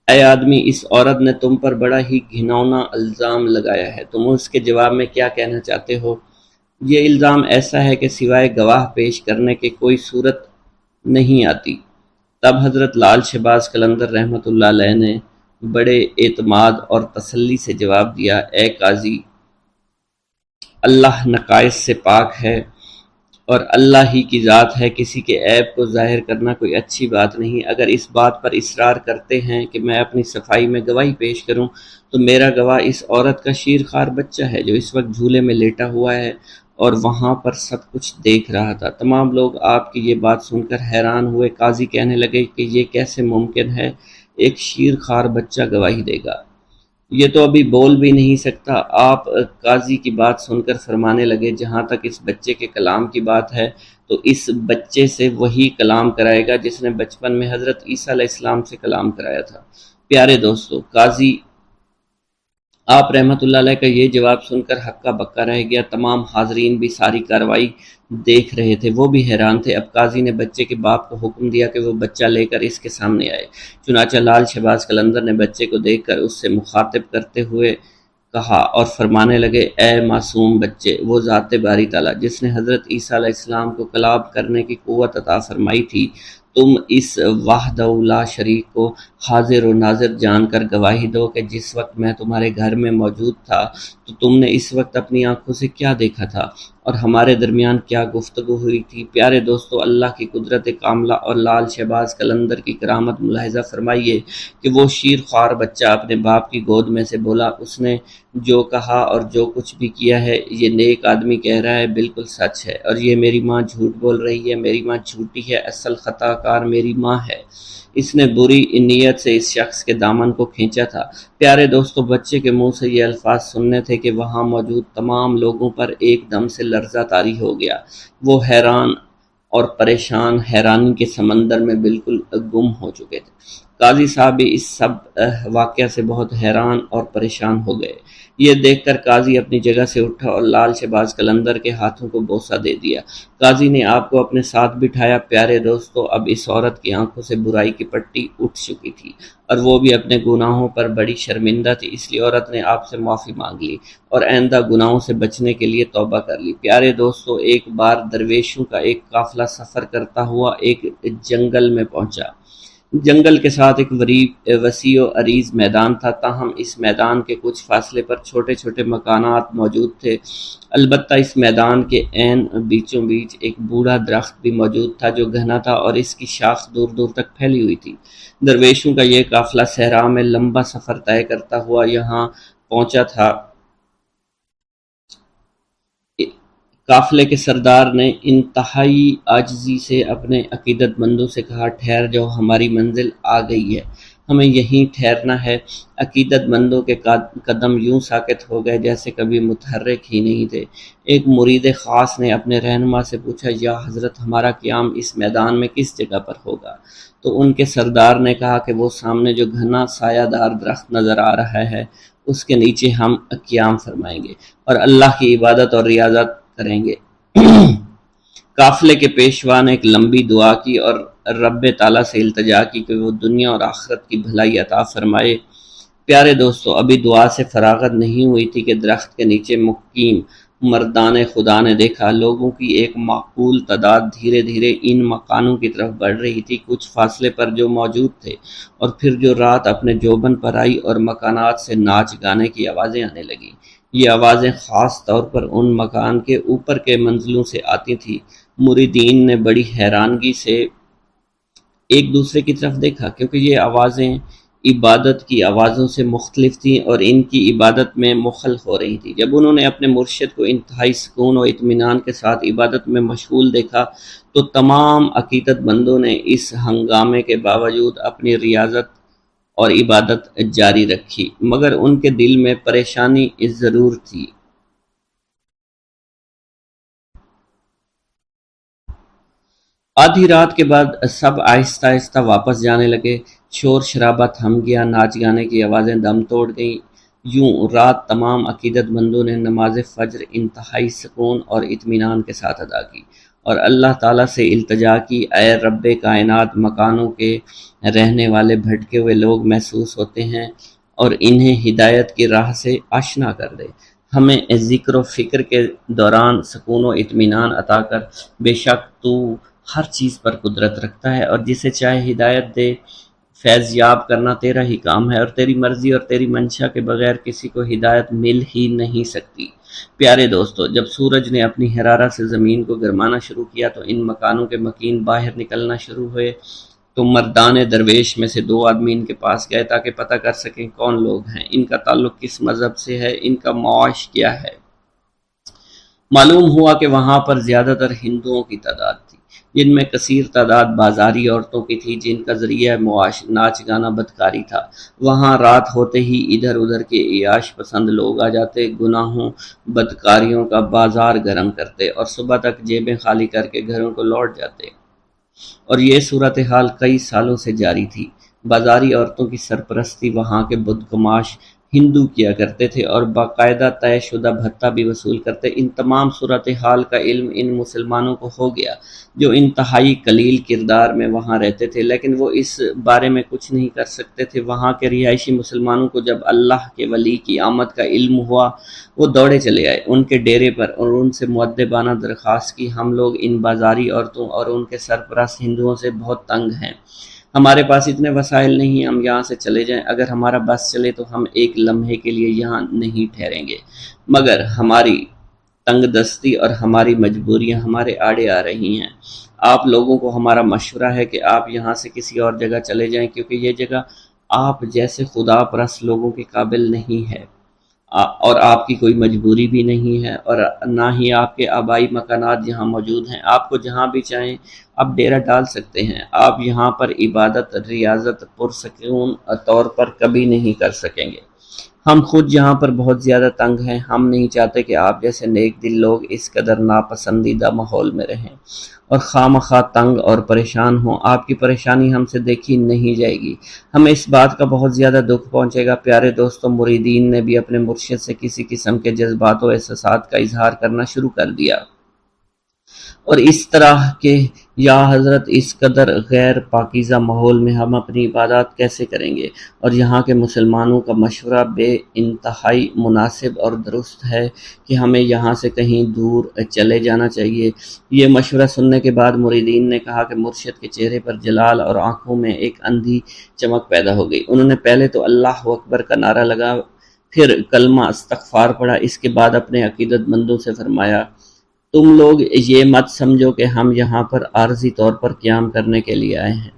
اے آدمی، اس عورت نے تم پر بڑا ہی گھناؤنا الزام لگایا ہے، تم اس کے جواب میں کیا کہنا چاہتے ہو؟ یہ الزام ایسا ہے کہ سوائے گواہ پیش کرنے کے کوئی صورت نہیں آتی۔ تب حضرت لال شہباز قلندر رحمۃ اللہ علیہ نے بڑے اعتماد اور تسلی سے جواب دیا، اے قاضی، اللہ نقائص سے پاک ہے اور اللہ ہی کی ذات ہے، کسی کے عیب کو ظاہر کرنا کوئی اچھی بات نہیں۔ اگر اس بات پر اصرار کرتے ہیں کہ میں اپنی صفائی میں گواہی پیش کروں تو میرا گواہ اس عورت کا شیرخوار بچہ ہے جو اس وقت جھولے میں لیٹا ہوا ہے اور وہاں پر سب کچھ دیکھ رہا تھا۔ تمام لوگ آپ کی یہ بات سن کر حیران ہوئے۔ قاضی کہنے لگے کہ یہ کیسے ممکن ہے، ایک شیرخوار بچہ گواہی دے گا؟ یہ تو ابھی بول بھی نہیں سکتا۔ آپ قاضی کی بات سن کر فرمانے لگے، جہاں تک اس بچے کے کلام کی بات ہے تو اس بچے سے وہی کلام کرائے گا جس نے بچپن میں حضرت عیسیٰ علیہ السلام سے کلام کرایا تھا۔ پیارے دوستو، قاضی آپ رحمۃ اللہ علیہ کا یہ جواب سن کر ہکا بکا رہ گیا۔ تمام حاضرین بھی ساری کارروائی دیکھ رہے تھے، وہ بھی حیران تھے۔ اب قاضی نے بچے کے باپ کو حکم دیا کہ وہ بچہ لے کر اس کے سامنے آئے۔ چنانچہ لال شہباز قلندر نے بچے کو دیکھ کر اس سے مخاطب کرتے ہوئے کہا اور فرمانے لگے، اے معصوم بچے، وہ ذات باری تعالیٰ جس نے حضرت عیسیٰ علیہ السلام کو کلام کرنے کی قوت عطا فرمائی تھی، تم اس وحدہ لا شریک کو حاضر و ناظر جان کر گواہی دو کہ جس وقت میں تمہارے گھر میں موجود تھا تو تم نے اس وقت اپنی آنکھوں سے کیا دیکھا تھا اور ہمارے درمیان کیا گفتگو ہوئی تھی۔ پیارے دوستو، اللہ کی قدرت کاملہ اور لال شہباز قلندر کی کرامت ملاحظہ فرمائیے کہ وہ شیر خوار بچہ اپنے باپ کی گود میں سے بولا، اس نے جو کہا اور جو کچھ بھی کیا ہے یہ نیک آدمی کہہ رہا ہے بالکل سچ ہے، اور یہ میری ماں جھوٹ بول رہی ہے، میری ماں جھوٹی ہے، اصل خطا کار میری ماں ہے۔ اس نے بری نیت سے اس شخص کے دامن کو کھینچا تھا۔ پیارے دوستو، بچے کے منہ سے یہ الفاظ سننے تھے کہ وہاں موجود تمام لوگوں پر ایک دم سے لرزہ طاری ہو گیا۔ وہ حیران اور پریشان حیرانی کے سمندر میں بالکل گم ہو چکے تھے۔ قاضی صاحب بھی اس سب واقعہ سے بہت حیران اور پریشان ہو گئے۔ یہ دیکھ کر قاضی اپنی جگہ سے اٹھا اور لال شہباز قلندر کے ہاتھوں کو بوسہ دے دیا۔ قاضی نے آپ کو اپنے ساتھ بٹھایا۔ پیارے دوستو، اب اس عورت کی آنکھوں سے برائی کی پٹی اٹھ چکی تھی اور وہ بھی اپنے گناہوں پر بڑی شرمندہ تھی، اس لیے عورت نے آپ سے معافی مانگ لی اور آئندہ گناہوں سے بچنے کے لیے توبہ کر لی۔ پیارے دوستو، ایک بار درویشوں کا ایک قافلہ سفر کرتا ہوا ایک جنگل میں پہنچا۔ جنگل کے ساتھ ایک وسیع و عریض میدان تھا، تاہم اس میدان کے کچھ فاصلے پر چھوٹے چھوٹے مکانات موجود تھے۔ البتہ اس میدان کے عین بیچوں بیچ ایک بوڑھا درخت بھی موجود تھا جو گھنا تھا اور اس کی شاخ دور دور تک پھیلی ہوئی تھی۔ درویشوں کا یہ قافلہ صحرا میں لمبا سفر طے کرتا ہوا یہاں پہنچا تھا۔ قافلے کے سردار نے انتہائی عاجزی سے اپنے عقیدت مندوں سے کہا، ٹھہر جاؤ، ہماری منزل آ گئی ہے، ہمیں یہیں ٹھہرنا ہے۔ عقیدت مندوں کے قدم یوں ساکت ہو گئے جیسے کبھی متحرک ہی نہیں تھے۔ ایک مرید خاص نے اپنے رہنما سے پوچھا، یا حضرت، ہمارا قیام اس میدان میں کس جگہ پر ہوگا؟ تو ان کے سردار نے کہا کہ وہ سامنے جو گھنا سایہ دار درخت نظر آ رہا ہے اس کے نیچے ہم قیام فرمائیں گے اور اللہ کی عبادت اور ریاضت کریں گے۔ قافلے کے پیشوا نے ایک لمبی دعا کی اور رب تعالیٰ سے التجا کی کہ وہ دنیا اور آخرت کی بھلائی عطا فرمائے۔ پیارے دوستو، ابھی دعا سے فراغت نہیں ہوئی تھی کہ درخت کے نیچے مقیم مردان خدا نے دیکھا لوگوں کی ایک معقول تعداد دھیرے دھیرے ان مکانوں کی طرف بڑھ رہی تھی، کچھ فاصلے پر جو موجود تھے، اور پھر جو رات اپنے جوبن پر آئی اور مکانات سے ناچ گانے کی آوازیں آنے لگیں۔ یہ آوازیں خاص طور پر ان مکان کے اوپر کے منزلوں سے آتی تھیں۔ مریدین نے بڑی حیرانگی سے ایک دوسرے کی طرف دیکھا، کیونکہ یہ آوازیں عبادت کی آوازوں سے مختلف تھیں اور ان کی عبادت میں مخل ہو رہی تھیں۔ جب انہوں نے اپنے مرشد کو انتہائی سکون و اطمینان کے ساتھ عبادت میں مشغول دیکھا تو تمام عقیدت مندوں نے اس ہنگامے کے باوجود اپنی ریاضت اور عبادت جاری رکھی، مگر ان کے دل میں پریشانی ضرور تھی۔ آدھی رات کے بعد سب آہستہ آہستہ واپس جانے لگے، شور شرابہ تھم گیا، ناچ گانے کی آوازیں دم توڑ گئیں۔ یوں رات تمام عقیدت مندوں نے نماز فجر انتہائی سکون اور اطمینان کے ساتھ ادا کی اور اللہ تعالیٰ سے التجا کی، اے رب کائنات، مکانوں کے رہنے والے بھٹکے ہوئے لوگ محسوس ہوتے ہیں اور انہیں ہدایت کی راہ سے آشنا کر دے، ہمیں ذکر و فکر کے دوران سکون و اطمینان عطا کر، بے شک تو ہر چیز پر قدرت رکھتا ہے اور جسے چاہے ہدایت دے۔ فیض یاب کرنا تیرا ہی کام ہے اور تیری مرضی اور تیری منشا کے بغیر کسی کو ہدایت مل ہی نہیں سکتی۔ پیارے دوستو، جب سورج نے اپنی حرارت سے زمین کو گرمانا شروع کیا تو ان مکانوں کے مکین باہر نکلنا شروع ہوئے۔ تو مردان درویش میں سے دو آدمی ان کے پاس گئے تاکہ پتہ کر سکیں کون لوگ ہیں، ان کا تعلق کس مذہب سے ہے، ان کا معاش کیا ہے۔ معلوم ہوا کہ وہاں پر زیادہ تر ہندوؤں کی تعداد تھی، جن میں کثیر تعداد بازاری عورتوں کی تھی جن کا ذریعہ معاش ناچ گانا بدکاری تھا۔ وہاں رات ہوتے ہی ادھر ادھر کے عیاش پسند لوگ آ جاتے، گناہوں بدکاریوں کا بازار گرم کرتے اور صبح تک جیبیں خالی کر کے گھروں کو لوٹ جاتے، اور یہ صورتحال کئی سالوں سے جاری تھی۔ بازاری عورتوں کی سرپرستی وہاں کے بدگماش ہندو کیا کرتے تھے اور باقاعدہ طے شدہ بھتہ بھی وصول کرتے۔ ان تمام صورتحال کا علم ان مسلمانوں کو ہو گیا جو انتہائی قلیل کردار میں وہاں رہتے تھے، لیکن وہ اس بارے میں کچھ نہیں کر سکتے تھے۔ وہاں کے رہائشی مسلمانوں کو جب اللہ کے ولی کی آمد کا علم ہوا، وہ دوڑے چلے آئے ان کے ڈیرے پر اور ان سے مؤدبانہ درخواست کی، ہم لوگ ان بازاری عورتوں اور ان کے سرپرست ہندوؤں سے بہت تنگ ہیں، ہمارے پاس اتنے وسائل نہیں، ہم یہاں سے چلے جائیں، اگر ہمارا بس چلے تو ہم ایک لمحے کے لیے یہاں نہیں ٹھہریں گے، مگر ہماری تنگ دستی اور ہماری مجبوریاں ہمارے آڑے آ رہی ہیں۔ آپ لوگوں کو ہمارا مشورہ ہے کہ آپ یہاں سے کسی اور جگہ چلے جائیں، کیونکہ یہ جگہ آپ جیسے خدا پرست لوگوں کے قابل نہیں ہے اور آپ کی کوئی مجبوری بھی نہیں ہے اور نہ ہی آپ کے آبائی مکانات یہاں موجود ہیں۔ آپ کو جہاں بھی چاہیں آپ ڈیرہ ڈال سکتے ہیں، آپ یہاں پر عبادت ریاضت پرسکون طور پر کبھی نہیں کر سکیں گے۔ ہم خود یہاں پر بہت زیادہ تنگ ہیں، ہم نہیں چاہتے کہ آپ جیسے نیک دل لوگ اس قدر ناپسندیدہ ماحول میں رہیں اور خواہ مخواہ تنگ اور پریشان ہوں۔ آپ کی پریشانی ہم سے دیکھی نہیں جائے گی، ہمیں اس بات کا بہت زیادہ دکھ پہنچے گا۔ پیارے دوستوں، مریدین نے بھی اپنے مرشد سے کسی قسم کے جذبات و احساسات کا اظہار کرنا شروع کر دیا۔ اور اس طرح کہ یا حضرت اس قدر غیر پاکیزہ ماحول میں ہم اپنی عبادات کیسے کریں گے؟ اور یہاں کے مسلمانوں کا مشورہ بے انتہائی مناسب اور درست ہے کہ ہمیں یہاں سے کہیں دور چلے جانا چاہیے۔ یہ مشورہ سننے کے بعد مریدین نے کہا کہ مرشد کے چہرے پر جلال اور آنکھوں میں ایک اندھی چمک پیدا ہو گئی۔ انہوں نے پہلے تو اللہ اکبر کا نعرہ لگا، پھر کلمہ استغفار پڑھا، اس کے بعد اپنے عقیدت مندوں سے فرمایا، تم لوگ یہ مت سمجھو کہ ہم یہاں پر عارضی طور پر قیام کرنے کے لیے آئے ہیں،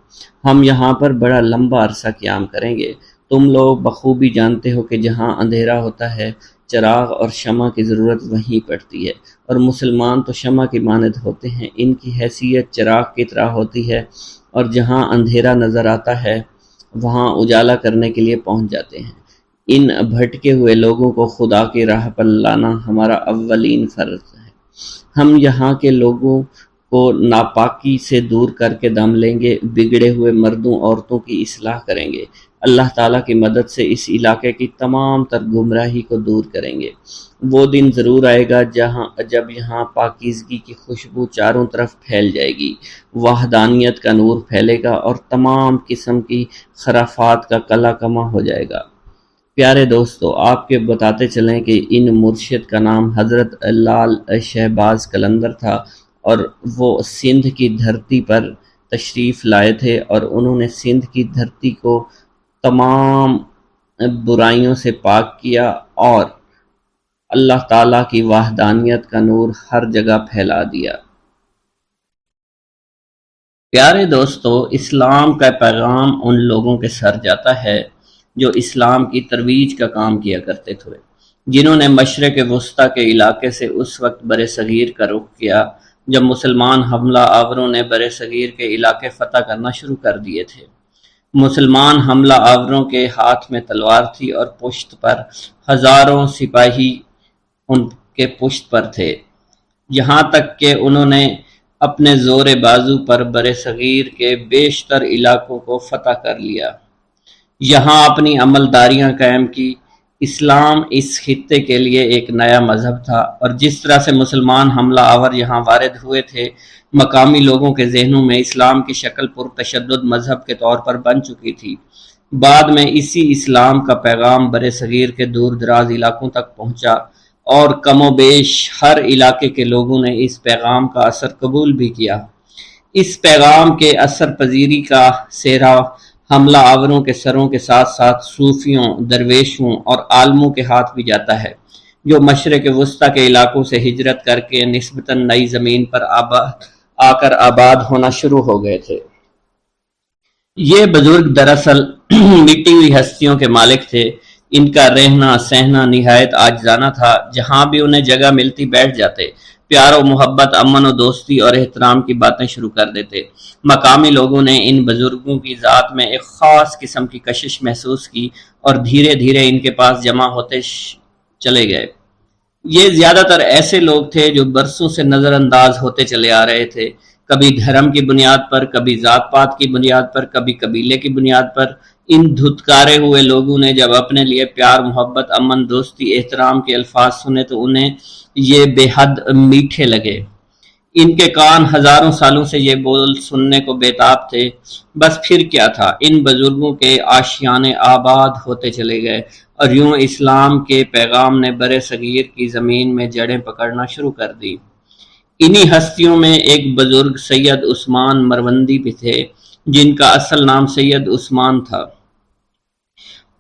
ہم یہاں پر بڑا لمبا عرصہ قیام کریں گے۔ تم لوگ بخوبی جانتے ہو کہ جہاں اندھیرا ہوتا ہے چراغ اور شمع کی ضرورت وہیں پڑتی ہے، اور مسلمان تو شمع کی مانند ہوتے ہیں، ان کی حیثیت چراغ کی طرح ہوتی ہے، اور جہاں اندھیرا نظر آتا ہے وہاں اجالا کرنے کے لیے پہنچ جاتے ہیں۔ ان بھٹکے ہوئے لوگوں کو خدا کی راہ پر لانا ہمارا اولین فرض ہے۔ ہم یہاں کے لوگوں کو ناپاکی سے دور کر کے دم لیں گے، بگڑے ہوئے مردوں عورتوں کی اصلاح کریں گے، اللہ تعالیٰ کی مدد سے اس علاقے کی تمام تر گمراہی کو دور کریں گے۔ وہ دن ضرور آئے گا جب یہاں پاکیزگی کی خوشبو چاروں طرف پھیل جائے گی، وحدانیت کا نور پھیلے گا اور تمام قسم کی خرافات کا کلا کما ہو جائے گا۔ پیارے دوستو، آپ کے بتاتے چلیں کہ ان مرشد کا نام حضرت لال شہباز قلندر تھا، اور وہ سندھ کی دھرتی پر تشریف لائے تھے، اور انہوں نے سندھ کی دھرتی کو تمام برائیوں سے پاک کیا اور اللہ تعالیٰ کی وحدانیت کا نور ہر جگہ پھیلا دیا۔ پیارے دوستو، اسلام کا پیغام ان لوگوں کے سر جاتا ہے جو اسلام کی ترویج کا کام کیا کرتے تھے، جنہوں نے مشرق وسطیٰ کے علاقے سے اس وقت برِ صغیر کا رخ کیا جب مسلمان حملہ آوروں نے برِ صغیر کے علاقے فتح کرنا شروع کر دیے تھے۔ مسلمان حملہ آوروں کے ہاتھ میں تلوار تھی اور پشت پر ہزاروں سپاہی ان کے پشت پر تھے، یہاں تک کہ انہوں نے اپنے زور بازو پر برِ صغیر کے بیشتر علاقوں کو فتح کر لیا، یہاں اپنی عملداریاں قائم کی۔ اسلام اس خطے کے لیے ایک نیا مذہب تھا، اور جس طرح سے مسلمان حملہ آور یہاں وارد ہوئے تھے، مقامی لوگوں کے ذہنوں میں اسلام کی شکل پرتشدد مذہب کے طور پر بن چکی تھی۔ بعد میں اسی اسلام کا پیغام برِ صغیر کے دور دراز علاقوں تک پہنچا، اور کم و بیش ہر علاقے کے لوگوں نے اس پیغام کا اثر قبول بھی کیا۔ اس پیغام کے اثر پذیری کا سہرا حملہ آوروں کے سروں کے ساتھ ساتھ صوفیوں، درویشوں اور عالموں کے ہاتھ بھی جاتا ہے، جو مشرق وسطیٰ کے علاقوں سے ہجرت کر کے نسبتاً نئی زمین پر آ کر آباد ہونا شروع ہو گئے تھے۔ یہ بزرگ دراصل مٹی ہوئی ہستیوں کے مالک تھے، ان کا رہنا سہنا نہایت عاجزانہ تھا، جہاں بھی انہیں جگہ ملتی بیٹھ جاتے، پیار و محبت، امن و دوستی اور احترام کی باتیں شروع کر دیتے۔ مقامی لوگوں نے ان بزرگوں کی ذات میں ایک خاص قسم کی کشش محسوس کی اور دھیرے دھیرے ان کے پاس جمع ہوتے چلے گئے۔ یہ زیادہ تر ایسے لوگ تھے جو برسوں سے نظر انداز ہوتے چلے آ رہے تھے، کبھی دھرم کی بنیاد پر، کبھی ذات پات کی بنیاد پر، کبھی قبیلے کی بنیاد پر۔ ان دھتکارے ہوئے لوگوں نے جب اپنے لیے پیار، محبت، امن، دوستی، احترام کے الفاظ سنے تو انہیں یہ بے حد میٹھے لگے۔ ان کے کان ہزاروں سالوں سے یہ بول سننے کو بےتاب تھے۔ بس پھر کیا تھا، ان بزرگوں کے آشیانے آباد ہوتے چلے گئے، اور یوں اسلام کے پیغام نے برِ صغیر کی زمین میں جڑیں پکڑنا شروع کر دی۔ انہی ہستیوں میں ایک بزرگ سید عثمان مروندی بھی تھے، جن کا اصل نام سید عثمان تھا،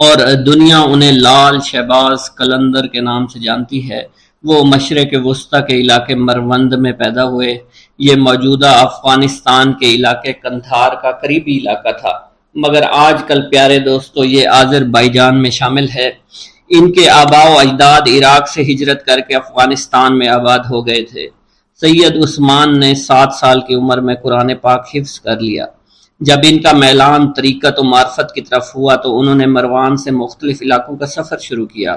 اور دنیا انہیں لال شہباز قلندر کے نام سے جانتی ہے۔ وہ مشرق وسطیٰ کے علاقے مروند میں پیدا ہوئے۔ یہ موجودہ افغانستان کے علاقے قندھار کا قریبی علاقہ تھا، مگر آج کل پیارے دوستو یہ آذربائیجان میں شامل ہے۔ ان کے آباء و اجداد عراق سے ہجرت کر کے افغانستان میں آباد ہو گئے تھے۔ سید عثمان نے 7 سال کی عمر میں قرآن پاک حفظ کر لیا۔ جب ان کا میلان طریقت و معرفت کی طرف ہوا تو انہوں نے مروان سے مختلف علاقوں کا سفر شروع کیا۔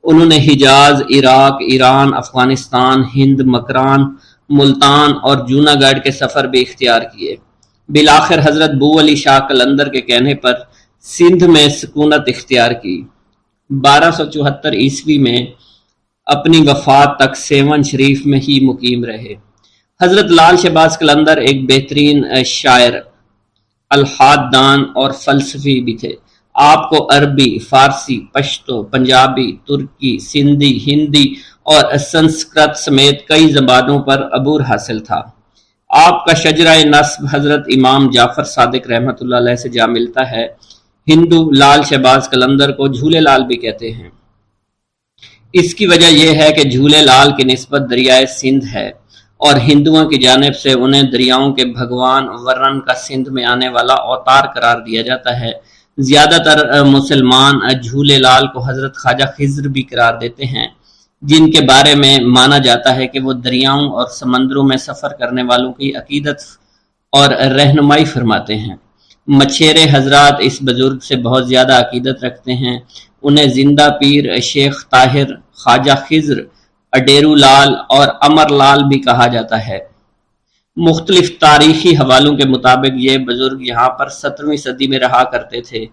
انہوں نے حجاز، عراق، ایران، افغانستان، ہند، مکران، ملتان اور جوناگڑھ کے سفر بھی اختیار کیے۔ بالآخر حضرت بو علی شاہ قلندر کے کہنے پر سندھ میں سکونت اختیار کی۔ 1274 عیسوی میں اپنی وفات تک سیون شریف میں ہی مقیم رہے۔ حضرت لال شہباز قلندر ایک بہترین شاعر، الحاد دان اور فلسفی بھی تھے۔ آپ کو عربی، فارسی، پشتو، پنجابی، ترکی، سندھی، ہندی اور سنسکرت سمیت کئی زبانوں پر عبور حاصل تھا۔ آپ کا شجرہ نسب حضرت امام جعفر صادق رحمۃ اللہ علیہ سے جا ملتا ہے۔ ہندو لال شہباز قلندر کو جھولے لال بھی کہتے ہیں۔ اس کی وجہ یہ ہے کہ جھولے لال کی نسبت دریائے سندھ ہے اور ہندوؤں کی جانب سے انہیں دریاؤں کے بھگوان ورن کا سندھ میں آنے والا اوتار قرار دیا جاتا ہے۔ زیادہ تر مسلمان جھولے لال کو حضرت خواجہ خضر بھی قرار دیتے ہیں، جن کے بارے میں مانا جاتا ہے کہ وہ دریاؤں اور سمندروں میں سفر کرنے والوں کی عقیدت اور رہنمائی فرماتے ہیں۔ مچھیرے حضرات اس بزرگ سے بہت زیادہ عقیدت رکھتے ہیں۔ انہیں زندہ پیر، شیخ طاہر، خواجہ خضر، اڈیرو لال اور امر لال بھی کہا جاتا ہے۔ مختلف تاریخی حوالوں کے مطابق یہ بزرگ یہاں پر 17ویں صدی میں رہا کرتے تھے۔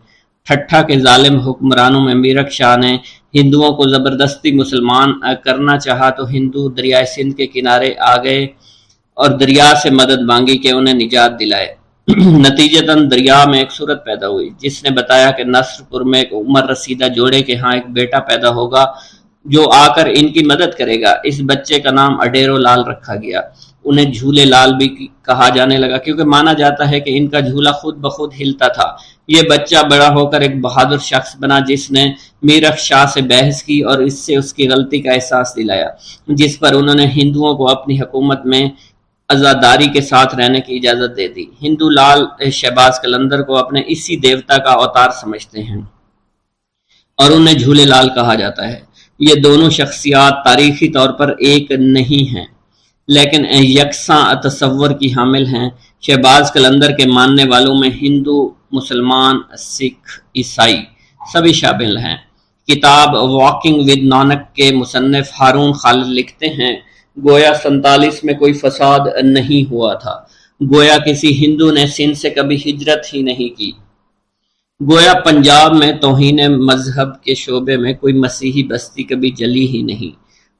ٹھٹھا کے ظالم حکمرانوں میں میرک شاہ نے ہندوؤں کو زبردستی مسلمان کرنا چاہا تو ہندو دریائے سندھ کے کنارے آ گئے اور دریا سے مدد مانگی کہ انہیں نجات دلائے۔ نتیجتاً دریا میں ایک صورت پیدا ہوئی جس نے بتایا کہ نصر پور میں ایک عمر رسیدہ جوڑے کے ہاں ایک بیٹا پیدا ہوگا جو آ کر ان کی مدد کرے گا۔ اس بچے کا نام اڈیرو لال رکھا گیا۔ انہیں جھولے لال بھی کہا جانے لگا کیونکہ مانا جاتا ہے کہ ان کا جھولا خود بخود ہلتا تھا۔ یہ بچہ بڑا ہو کر ایک بہادر شخص بنا جس نے میرک شاہ سے بحث کی اور اس سے اس کی غلطی کا احساس دلایا، جس پر انہوں نے ہندوؤں کو اپنی حکومت میں عزاداری کے ساتھ رہنے کی اجازت دے دی۔ ہندو لال شہباز قلندر کو اپنے اسی دیوتا کا اوتار سمجھتے ہیں اور انہیں جھولے لال کہا جاتا ہے۔ یہ دونوں شخصیات تاریخی طور پر ایک نہیں ہیں لیکن یکساں تصور کی حامل ہیں۔ شہباز قلندر کے ماننے والوں میں ہندو، مسلمان، سکھ، عیسائی سبھی شامل ہیں۔ کتاب واکنگ ود نانک کے مصنف ہارون خالد لکھتے ہیں، گویا 47 میں کوئی فساد نہیں ہوا تھا، گویا کسی ہندو نے سندھ سے کبھی ہجرت ہی نہیں کی، گویا پنجاب میں توہین مذہب کے شعبے میں کوئی مسیحی بستی کبھی جلی ہی نہیں۔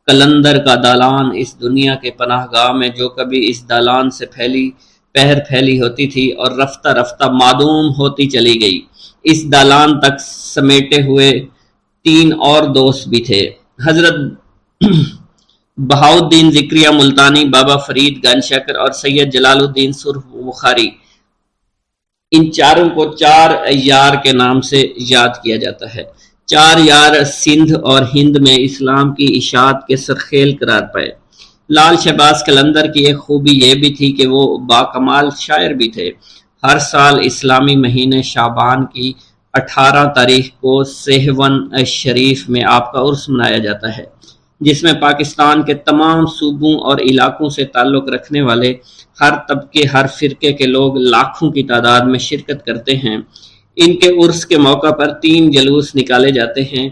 قلندر کا دالان اس دنیا کے پناہ گاہ میں جو کبھی اس دالان سے پھیلی ہوتی تھی اور رفتہ رفتہ معدوم ہوتی چلی گئی۔ اس دالان تک سمیٹے ہوئے 3 اور دوست بھی تھے، حضرت بہاؤالدین ذکریہ ملتانی، بابا فرید گنج شکر اور سید جلال الدین سرخ بخاری۔ ان چاروں کو 4 یار کے نام سے یاد کیا جاتا ہے۔ 4 یار سندھ اور ہند میں اسلام کی اشاعت کے سرخیل قرار پائے۔ لال شہباز قلندر کی ایک خوبی یہ بھی تھی کہ وہ باکمال شاعر بھی تھے۔ ہر سال اسلامی مہینے شعبان کی 18 تاریخ کو سیہون شریف میں آپ کا عرس منایا جاتا ہے، جس میں پاکستان کے تمام صوبوں اور علاقوں سے تعلق رکھنے والے ہر طبقے، ہر فرقے کے لوگ لاکھوں کی تعداد میں شرکت کرتے ہیں۔ ان کے عرس کے موقع پر 3 جلوس نکالے جاتے ہیں۔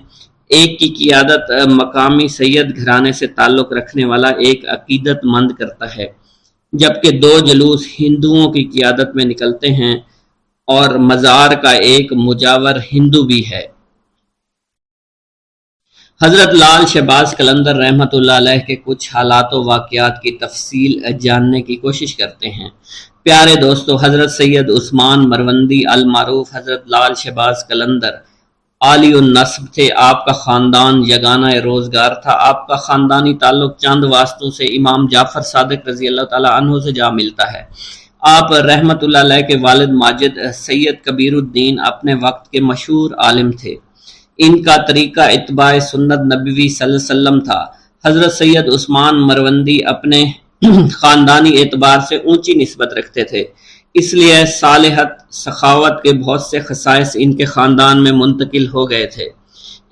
ایک کی قیادت مقامی سید گھرانے سے تعلق رکھنے والا ایک عقیدت مند کرتا ہے، جبکہ 2 جلوس ہندوؤں کی قیادت میں نکلتے ہیں اور مزار کا ایک مجاور ہندو بھی ہے۔ حضرت لال شہباز قلندر رحمۃ اللہ علیہ کے کچھ حالات و واقعات کی تفصیل جاننے کی کوشش کرتے ہیں۔ پیارے دوستو، حضرت سید عثمان مروندی المعروف حضرت لال شہباز قلندر عالی النسب تھے۔ آپ کا خاندان یگانہ روزگار تھا۔ آپ کا خاندانی تعلق چند واسطوں سے امام جعفر صادق رضی اللہ تعالیٰ عنہ سے جا ملتا ہے۔ آپ رحمۃ اللہ علیہ کے والد ماجد سید کبیر الدین اپنے وقت کے مشہور عالم تھے۔ ان کا طریقہ اتباع سنت نبوی صلی اللہ علیہ وسلم تھا۔ حضرت سید عثمان مروندی اپنے خاندانی اعتبار سے اونچی نسبت رکھتے تھے، اس لیے صالحت، سخاوت کے بہت سے خصائص ان کے خاندان میں منتقل ہو گئے تھے۔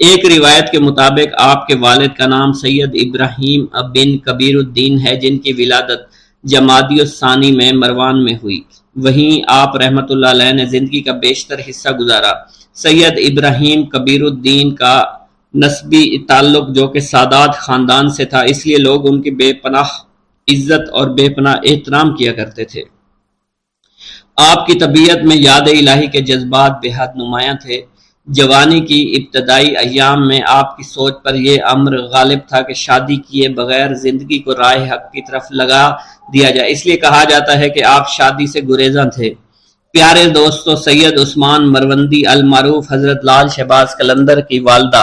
ایک روایت کے مطابق آپ کے والد کا نام سید ابراہیم بن کبیر الدین ہے، جن کی ولادت جمادی الثانی میں مروان میں ہوئی۔ وہیں آپ رحمۃ اللہ علیہ نے زندگی کا بیشتر حصہ گزارا۔ سید ابراہیم کبیر الدین کا نسبی تعلق جو کہ سادات خاندان سے تھا، اس لیے لوگ ان کی بے پناہ عزت اور بے پناہ احترام کیا کرتے تھے۔ آپ کی طبیعت میں یاد الہی کے جذبات بے حد نمایاں تھے۔ جوانی کی ابتدائی ایام میں آپ کی سوچ پر یہ امر غالب تھا کہ شادی کیے بغیر زندگی کو راہ حق کی طرف لگا دیا جائے، اس لیے کہا جاتا ہے کہ آپ شادی سے گریزاں تھے۔ پیارے دوستو، سید عثمان مروندی المعروف حضرت لال شہباز قلندر کی والدہ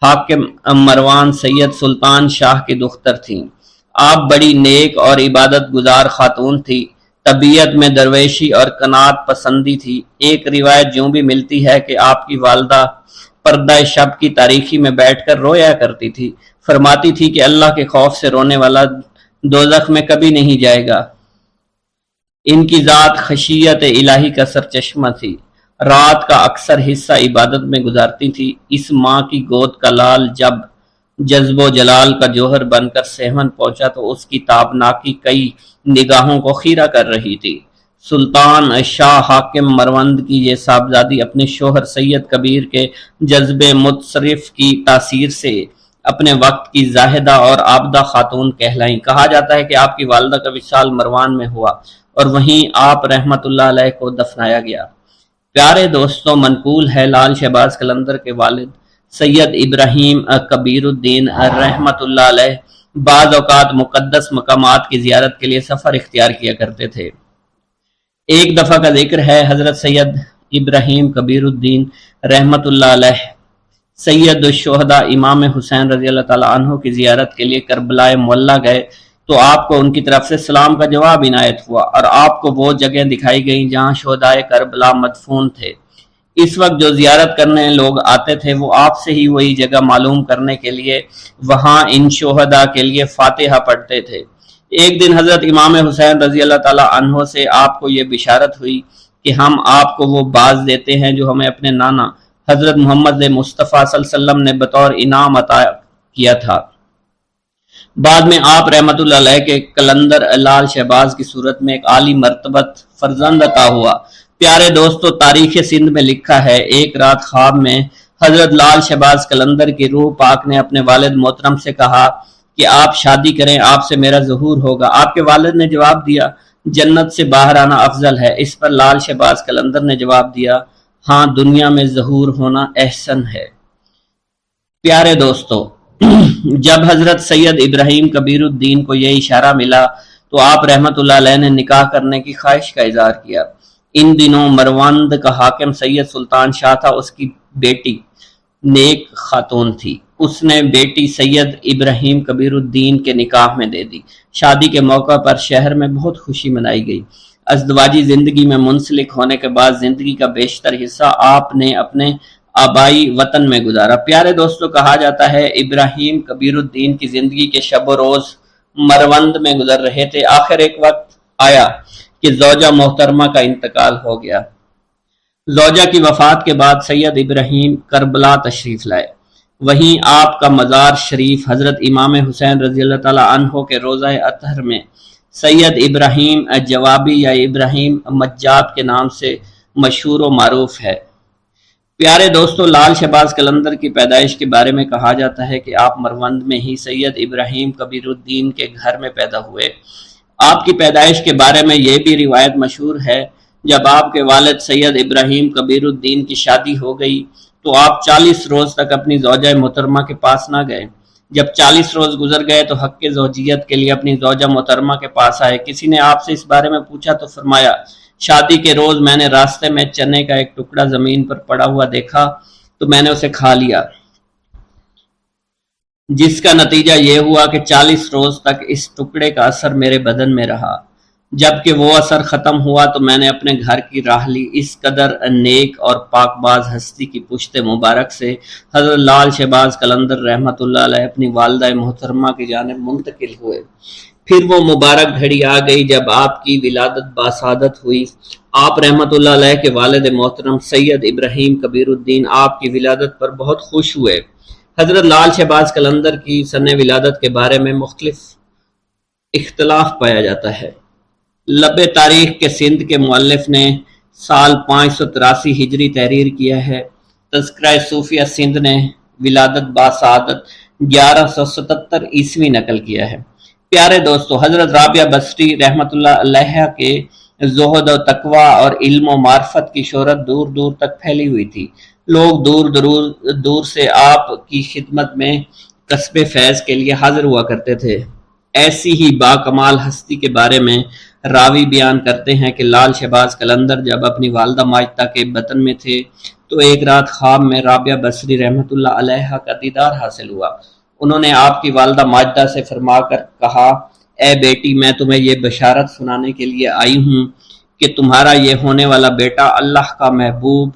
حاکم مروان سید سلطان شاہ کی دختر تھیں۔ آپ بڑی نیک اور عبادت گزار خاتون تھی، طبیعت میں درویشی اور قناعت پسندی تھی۔ ایک روایت یوں بھی ملتی ہے کہ آپ کی والدہ پردہ شب کی تاریکی میں بیٹھ کر رویا کرتی تھی، فرماتی تھی کہ اللہ کے خوف سے رونے والا دوزخ میں کبھی نہیں جائے گا۔ ان کی ذات خشیت الہی کا سرچشمہ تھی، رات کا اکثر حصہ عبادت میں گزارتی تھی۔ اس ماں کی گود کا لال جب جذب و جلال کا جوہر بن کر سہون پہنچا تو اس کی تابناکی کئی نگاہوں کو خیرہ کر رہی تھی۔ سلطان شاہ حاکم مروند کی یہ صاحبزادی اپنے شوہر سید کبیر کے جذب متصرف کی تاثیر سے اپنے وقت کی زاہدہ اور عابدہ خاتون کہلائیں۔ کہا جاتا ہے کہ آپ کی والدہ کا وصال مروان میں ہوا اور وہیں آپ رحمت اللہ علیہ کو دفنایا گیا۔ پیارے دوستوں، منقول ہے لال شہباز قلندر کے والد سید ابراہیم کبیر الدین رحمت اللہ علیہ بعض اوقات مقدس مقامات کی زیارت کے لیے سفر اختیار کیا کرتے تھے۔ ایک دفعہ کا ذکر ہے، حضرت سید ابراہیم کبیر الدین رحمت اللہ علیہ سید الشہداء امام حسین رضی اللہ تعالیٰ عنہ کی زیارت کے لیے کربلا معلیٰ گئے تو آپ کو ان کی طرف سے سلام کا جواب عنایت ہوا اور آپ کو وہ جگہ دکھائی گئیں جہاں شہدائے کربلا مدفون تھے۔ اس وقت جو زیارت کرنے لوگ آتے تھے وہ آپ سے ہی وہی جگہ معلوم کرنے کے لیے وہاں ان شہداء کے لیے فاتحہ پڑھتے تھے۔ ایک دن حضرت امام حسین رضی اللہ تعالیٰ عنہ سے آپ کو یہ بشارت ہوئی کہ ہم آپ کو وہ باز دیتے ہیں جو ہمیں اپنے نانا حضرت محمد مصطفیٰ صلی اللہ علیہ وسلم نے بطور انعام عطا کیا تھا۔ بعد میں آپ رحمت اللہ علیہ کے قلندر لال شہباز کی صورت میں ایک عالی مرتبت فرزند عطا ہوا۔ پیارے دوستو، تاریخ سندھ میں لکھا ہے، ایک رات خواب میں حضرت لال شہباز قلندر کی روح پاک نے اپنے والد محترم سے کہا کہ آپ شادی کریں، آپ سے میرا ظہور ہوگا۔ آپ کے والد نے جواب دیا، جنت سے باہر آنا افضل ہے۔ اس پر لال شہباز قلندر نے جواب دیا، ہاں، دنیا میں ظہور ہونا احسن ہے۔ پیارے دوستو، جب حضرت سید ابراہیم کبیر الدین کو یہ اشارہ ملا تو آپ رحمت اللہ علیہ نے نکاح کرنے کی خواہش کا اظہار کیا۔ ان دنوں مروند کا حاکم سید سلطان شاہ تھا، اس کی بیٹی نیک خاتون تھی، اس نے بیٹی سید ابراہیم کبیر الدین کے نکاح میں دے دی۔ شادی کے موقع پر شہر میں بہت خوشی منائی گئی۔ ازدواجی زندگی میں منسلک ہونے کے بعد زندگی کا بیشتر حصہ آپ نے اپنے آبائی وطن میں گزارا۔ پیارے دوستو، کہا جاتا ہے ابراہیم کبیر الدین کی زندگی کے شب و روز مروند میں گزر رہے تھے۔ آخر ایک وقت آیا کہ زوجہ محترمہ کا انتقال ہو گیا۔ زوجہ کی وفات کے بعد سید ابراہیم کربلا تشریف لائے۔ وہیں آپ کا مزار شریف حضرت امام حسین رضی اللہ تعالیٰ عنہ کے روضہ اطہر میں سید ابراہیم جوابی یا ابراہیم مجاد کے نام سے مشہور و معروف ہے۔ پیارے دوستو، لال شہباز قلندر کی پیدائش کے بارے میں کہا جاتا ہے کہ آپ مروند میں ہی سید ابراہیم کبیر الدین کے گھر میں پیدا ہوئے۔ آپ کی پیدائش کے بارے میں یہ بھی روایت مشہور ہے، جب آپ کے والد سید ابراہیم کبیر الدین کی شادی ہو گئی تو آپ 40 روز تک اپنی زوجہ محترمہ کے پاس نہ گئے۔ جب 40 روز گزر گئے تو حق زوجیت کے لیے اپنی زوجہ محترمہ کے پاس آئے۔ کسی نے آپ سے اس بارے میں پوچھا تو فرمایا، شادی کے روز میں نے راستے میں چنے کا ایک ٹکڑا زمین پر پڑا ہوا دیکھا تو میں نے اسے کھا لیا، جس کا نتیجہ یہ ہوا کہ 40 روز تک اس ٹکڑے کا اثر میرے بدن میں رہا۔ جب کہ وہ اثر ختم ہوا تو میں نے اپنے گھر کی راہ لی۔ اس قدر نیک اور پاک باز ہستی کی پشت مبارک سے حضرت لال شہباز قلندر رحمت اللہ علیہ اپنی والدہ محترمہ کی جانب منتقل ہوئے۔ پھر وہ مبارک گھڑی آ گئی جب آپ کی ولادت باسعادت ہوئی۔ آپ رحمت اللہ علیہ کے والد محترم سید ابراہیم کبیر الدین آپ کی ولادت پر بہت خوش ہوئے۔ حضرت لال شہباز قلندر کی سن ولادت کے بارے میں مختلف اختلاف پایا جاتا ہے۔ لب تاریخ کے سندھ کے مؤلف نے سال 583 ہجری تحریر کیا ہے۔ تذکرہ صوفیہ سندھ نے ولادت باسعادت 1177 عیسوی نقل کیا ہے۔ پیارے دوستو، حضرت رابعہ بصری رحمت اللہ علیہ کے زہد و تقوی اور علم و معرفت کی شہرت دور دور تک پھیلی ہوئی تھی۔ لوگ دور سے آپ کی خدمت میں کسب فیض کے لیے حاضر ہوا کرتے تھے۔ ایسی ہی باکمال ہستی کے بارے میں راوی بیان کرتے ہیں کہ لال شہباز قلندر جب اپنی والدہ ماجدہ کے بطن میں تھے تو ایک رات خواب میں رابعہ بصری رحمۃ اللہ علیہ کا دیدار حاصل ہوا۔ انہوں نے آپ کی والدہ ماجدہ سے فرما کر کہا، اے بیٹی، میں تمہیں یہ بشارت سنانے کے لیے آئی ہوں کہ تمہارا یہ ہونے والا بیٹا اللہ کا محبوب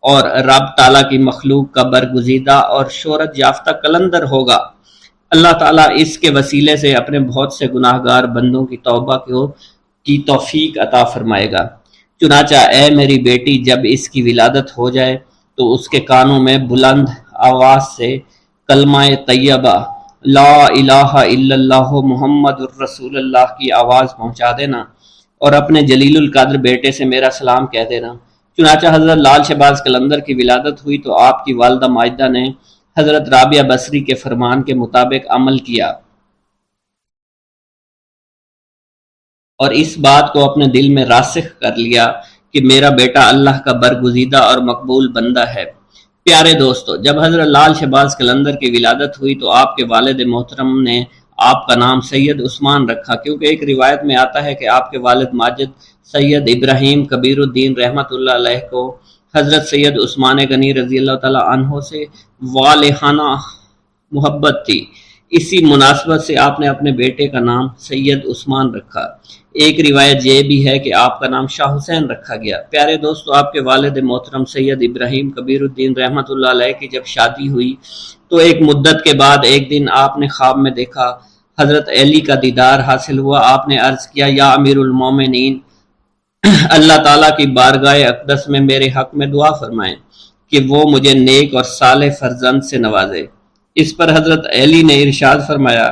اور رب تعالیٰ کی مخلوق کا برگزیدہ اور شہرت یافتہ قلندر ہوگا۔ اللہ تعالیٰ اس کے وسیلے سے اپنے بہت سے گناہ گار بندوں کی توبہ کی توفیق عطا فرمائے گا۔ چنانچہ اے میری بیٹی، جب اس کی ولادت ہو جائے تو اس کے کانوں میں بلند آواز سے کلمہ طیبہ لا الہ الا اللہ محمد الرسول اللہ کی آواز پہنچا دینا اور اپنے جلیل القدر بیٹے سے میرا سلام کہہ دینا۔ چنانچہ حضرت لال شہباز قلندر کی ولادت ہوئی تو آپ کی والدہ ماجدہ نے حضرت رابعہ بصری کے فرمان کے مطابق عمل کیا اور اس بات کو اپنے دل میں راسخ کر لیا کہ میرا بیٹا اللہ کا برگزیدہ اور مقبول بندہ ہے۔ پیارے دوستو، جب حضرت لال شہباز قلندر کی ولادت ہوئی تو آپ کے والد محترم نے آپ کا نام سید عثمان رکھا، کیونکہ ایک روایت میں آتا ہے کہ آپ کے والد ماجد سید ابراہیم کبیر الدین رحمۃ اللہ علیہ کو حضرت سید عثمان غنی رضی اللہ تعالیٰ عنہ سے والہانہ محبت تھی۔ اسی مناسبت سے آپ نے اپنے بیٹے کا نام سید عثمان رکھا۔ ایک روایت یہ بھی ہے کہ آپ کا نام شاہ حسین رکھا گیا۔ پیارے دوستو، آپ کے والد محترم سید ابراہیم کبیر الدین رحمۃ اللہ علیہ کی جب شادی ہوئی تو ایک مدت کے بعد ایک دن آپ نے خواب میں دیکھا حضرت علی کا دیدار حاصل ہوا۔ آپ نے عرض کیا، یا امیر المومنین، اللہ تعالیٰ کی بارگاہ اقدس میں میرے حق میں دعا فرمائیں کہ وہ مجھے نیک اور صالح فرزند سے نوازے۔ اس پر حضرت علی نے ارشاد فرمایا،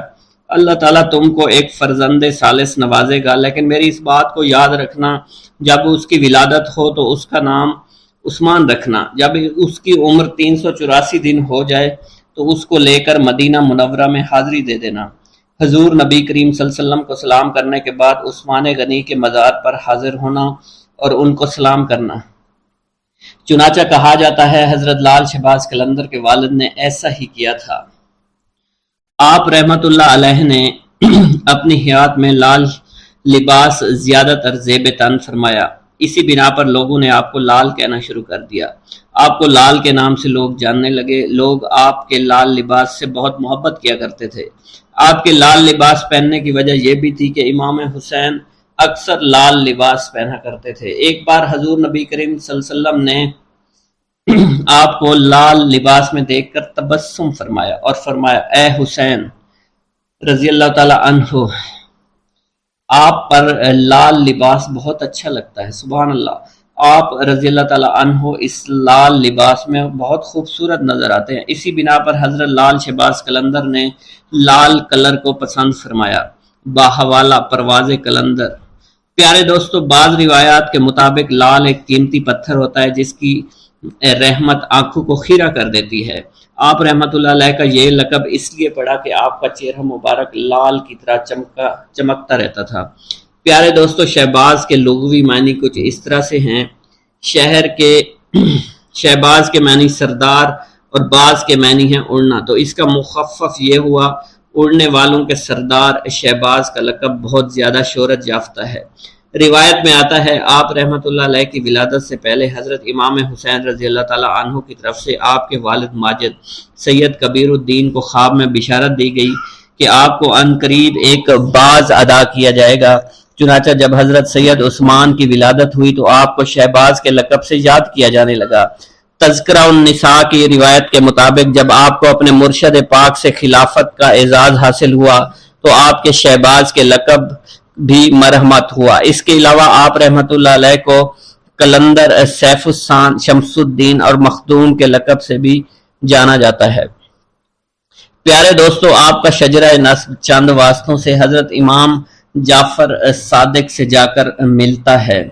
اللہ تعالیٰ تم کو ایک فرزند صالح نوازے گا، لیکن میری اس بات کو یاد رکھنا، جب اس کی ولادت ہو تو اس کا نام عثمان رکھنا۔ جب اس کی عمر 384 دن ہو جائے تو اس کو لے کر مدینہ منورہ میں حاضری دے دینا۔ حضور نبی کریم صلی اللہ علیہ وسلم کو سلام کرنے کے بعد عثمان غنی کے مزار پر حاضر ہونا اور ان کو سلام کرنا۔ چنانچہ کہا جاتا ہے حضرت لال شہباز قلندر کے والد نے ایسا ہی کیا تھا۔ آپ رحمت اللہ علیہ نے اپنی حیات میں لال لباس زیادہ تر زیب تن فرمایا، اسی بنا پر لوگوں نے آپ کو لال کہنا شروع کر دیا۔ آپ کو لال کے نام سے لوگ جاننے لگے۔ لوگ آپ کے لال لباس سے بہت محبت کیا کرتے تھے۔ آپ کے لال لباس پہننے کی وجہ یہ بھی تھی کہ امام حسین اکثر لال لباس پہنا کرتے تھے۔ ایک بار حضور نبی کریم صلی اللہ علیہ وسلم نے آپ کو لال لباس میں دیکھ کر تبسم فرمایا اور فرمایا، اے حسین رضی اللہ تعالی عنہ، آپ پر لال لباس بہت اچھا لگتا ہے۔ سبحان اللہ، آپ رضی اللہ تعالی عنہ اس لال لباس میں بہت خوبصورت نظر آتے ہیں۔ اسی بنا پر حضرت لال شہباز قلندر نے لال کلر کو پسند فرمایا، باحوالہ پرواز قلندر۔ پیارے دوستو، بعض روایات کے مطابق لال ایک قیمتی پتھر ہوتا ہے جس کی رحمت آنکھوں کو خیرہ کر دیتی ہے۔ آپ رحمت اللہ علیہ کا یہ لقب اس لیے پڑا کہ آپ کا چہرہ مبارک لال کی طرح چمکتا رہتا تھا۔ پیارے دوستو، شہباز کے لغوی معنی کچھ اس طرح سے ہیں۔ شہر کے شہباز کے معنی سردار اور باز کے معنی ہیں اڑنا، تو اس کا مخفف یہ ہوا اڑنے والوں کے سردار شہباز کا لقب بہت زیادہ شہرت یافتہ ہے۔ روایت میں آتا ہے آپ رحمت اللہ علیہ کی ولادت سے پہلے حضرت امام حسین رضی اللہ تعالی عنہ کی طرف سے آپ کے والد ماجد سید کبیر الدین کو خواب میں بشارت دی گئی کہ آپ کو عنقریب ایک باز ادا کیا جائے گا۔ چنانچہ جب حضرت سید عثمان کی ولادت ہوئی تو آپ کو شہباز کے لقب سے یاد کیا جانے لگا۔ تذکرہ النساء کی روایت کے مطابق جب آپ کو اپنے مرشد پاک سے خلافت کا اعزاز حاصل ہوا تو آپ کے شہباز کے لقب بھی مرحمت ہوا۔ اس کے علاوہ آپ رحمت اللہ علیہ کو قلندر، سیف السان، شمس الدین اور مخدوم کے لقب سے بھی جانا جاتا ہے۔ پیارے دوستو، آپ کا شجرہ نسب چند واسطوں سے حضرت امام جعفر صادق سے جا کر ملتا ہے۔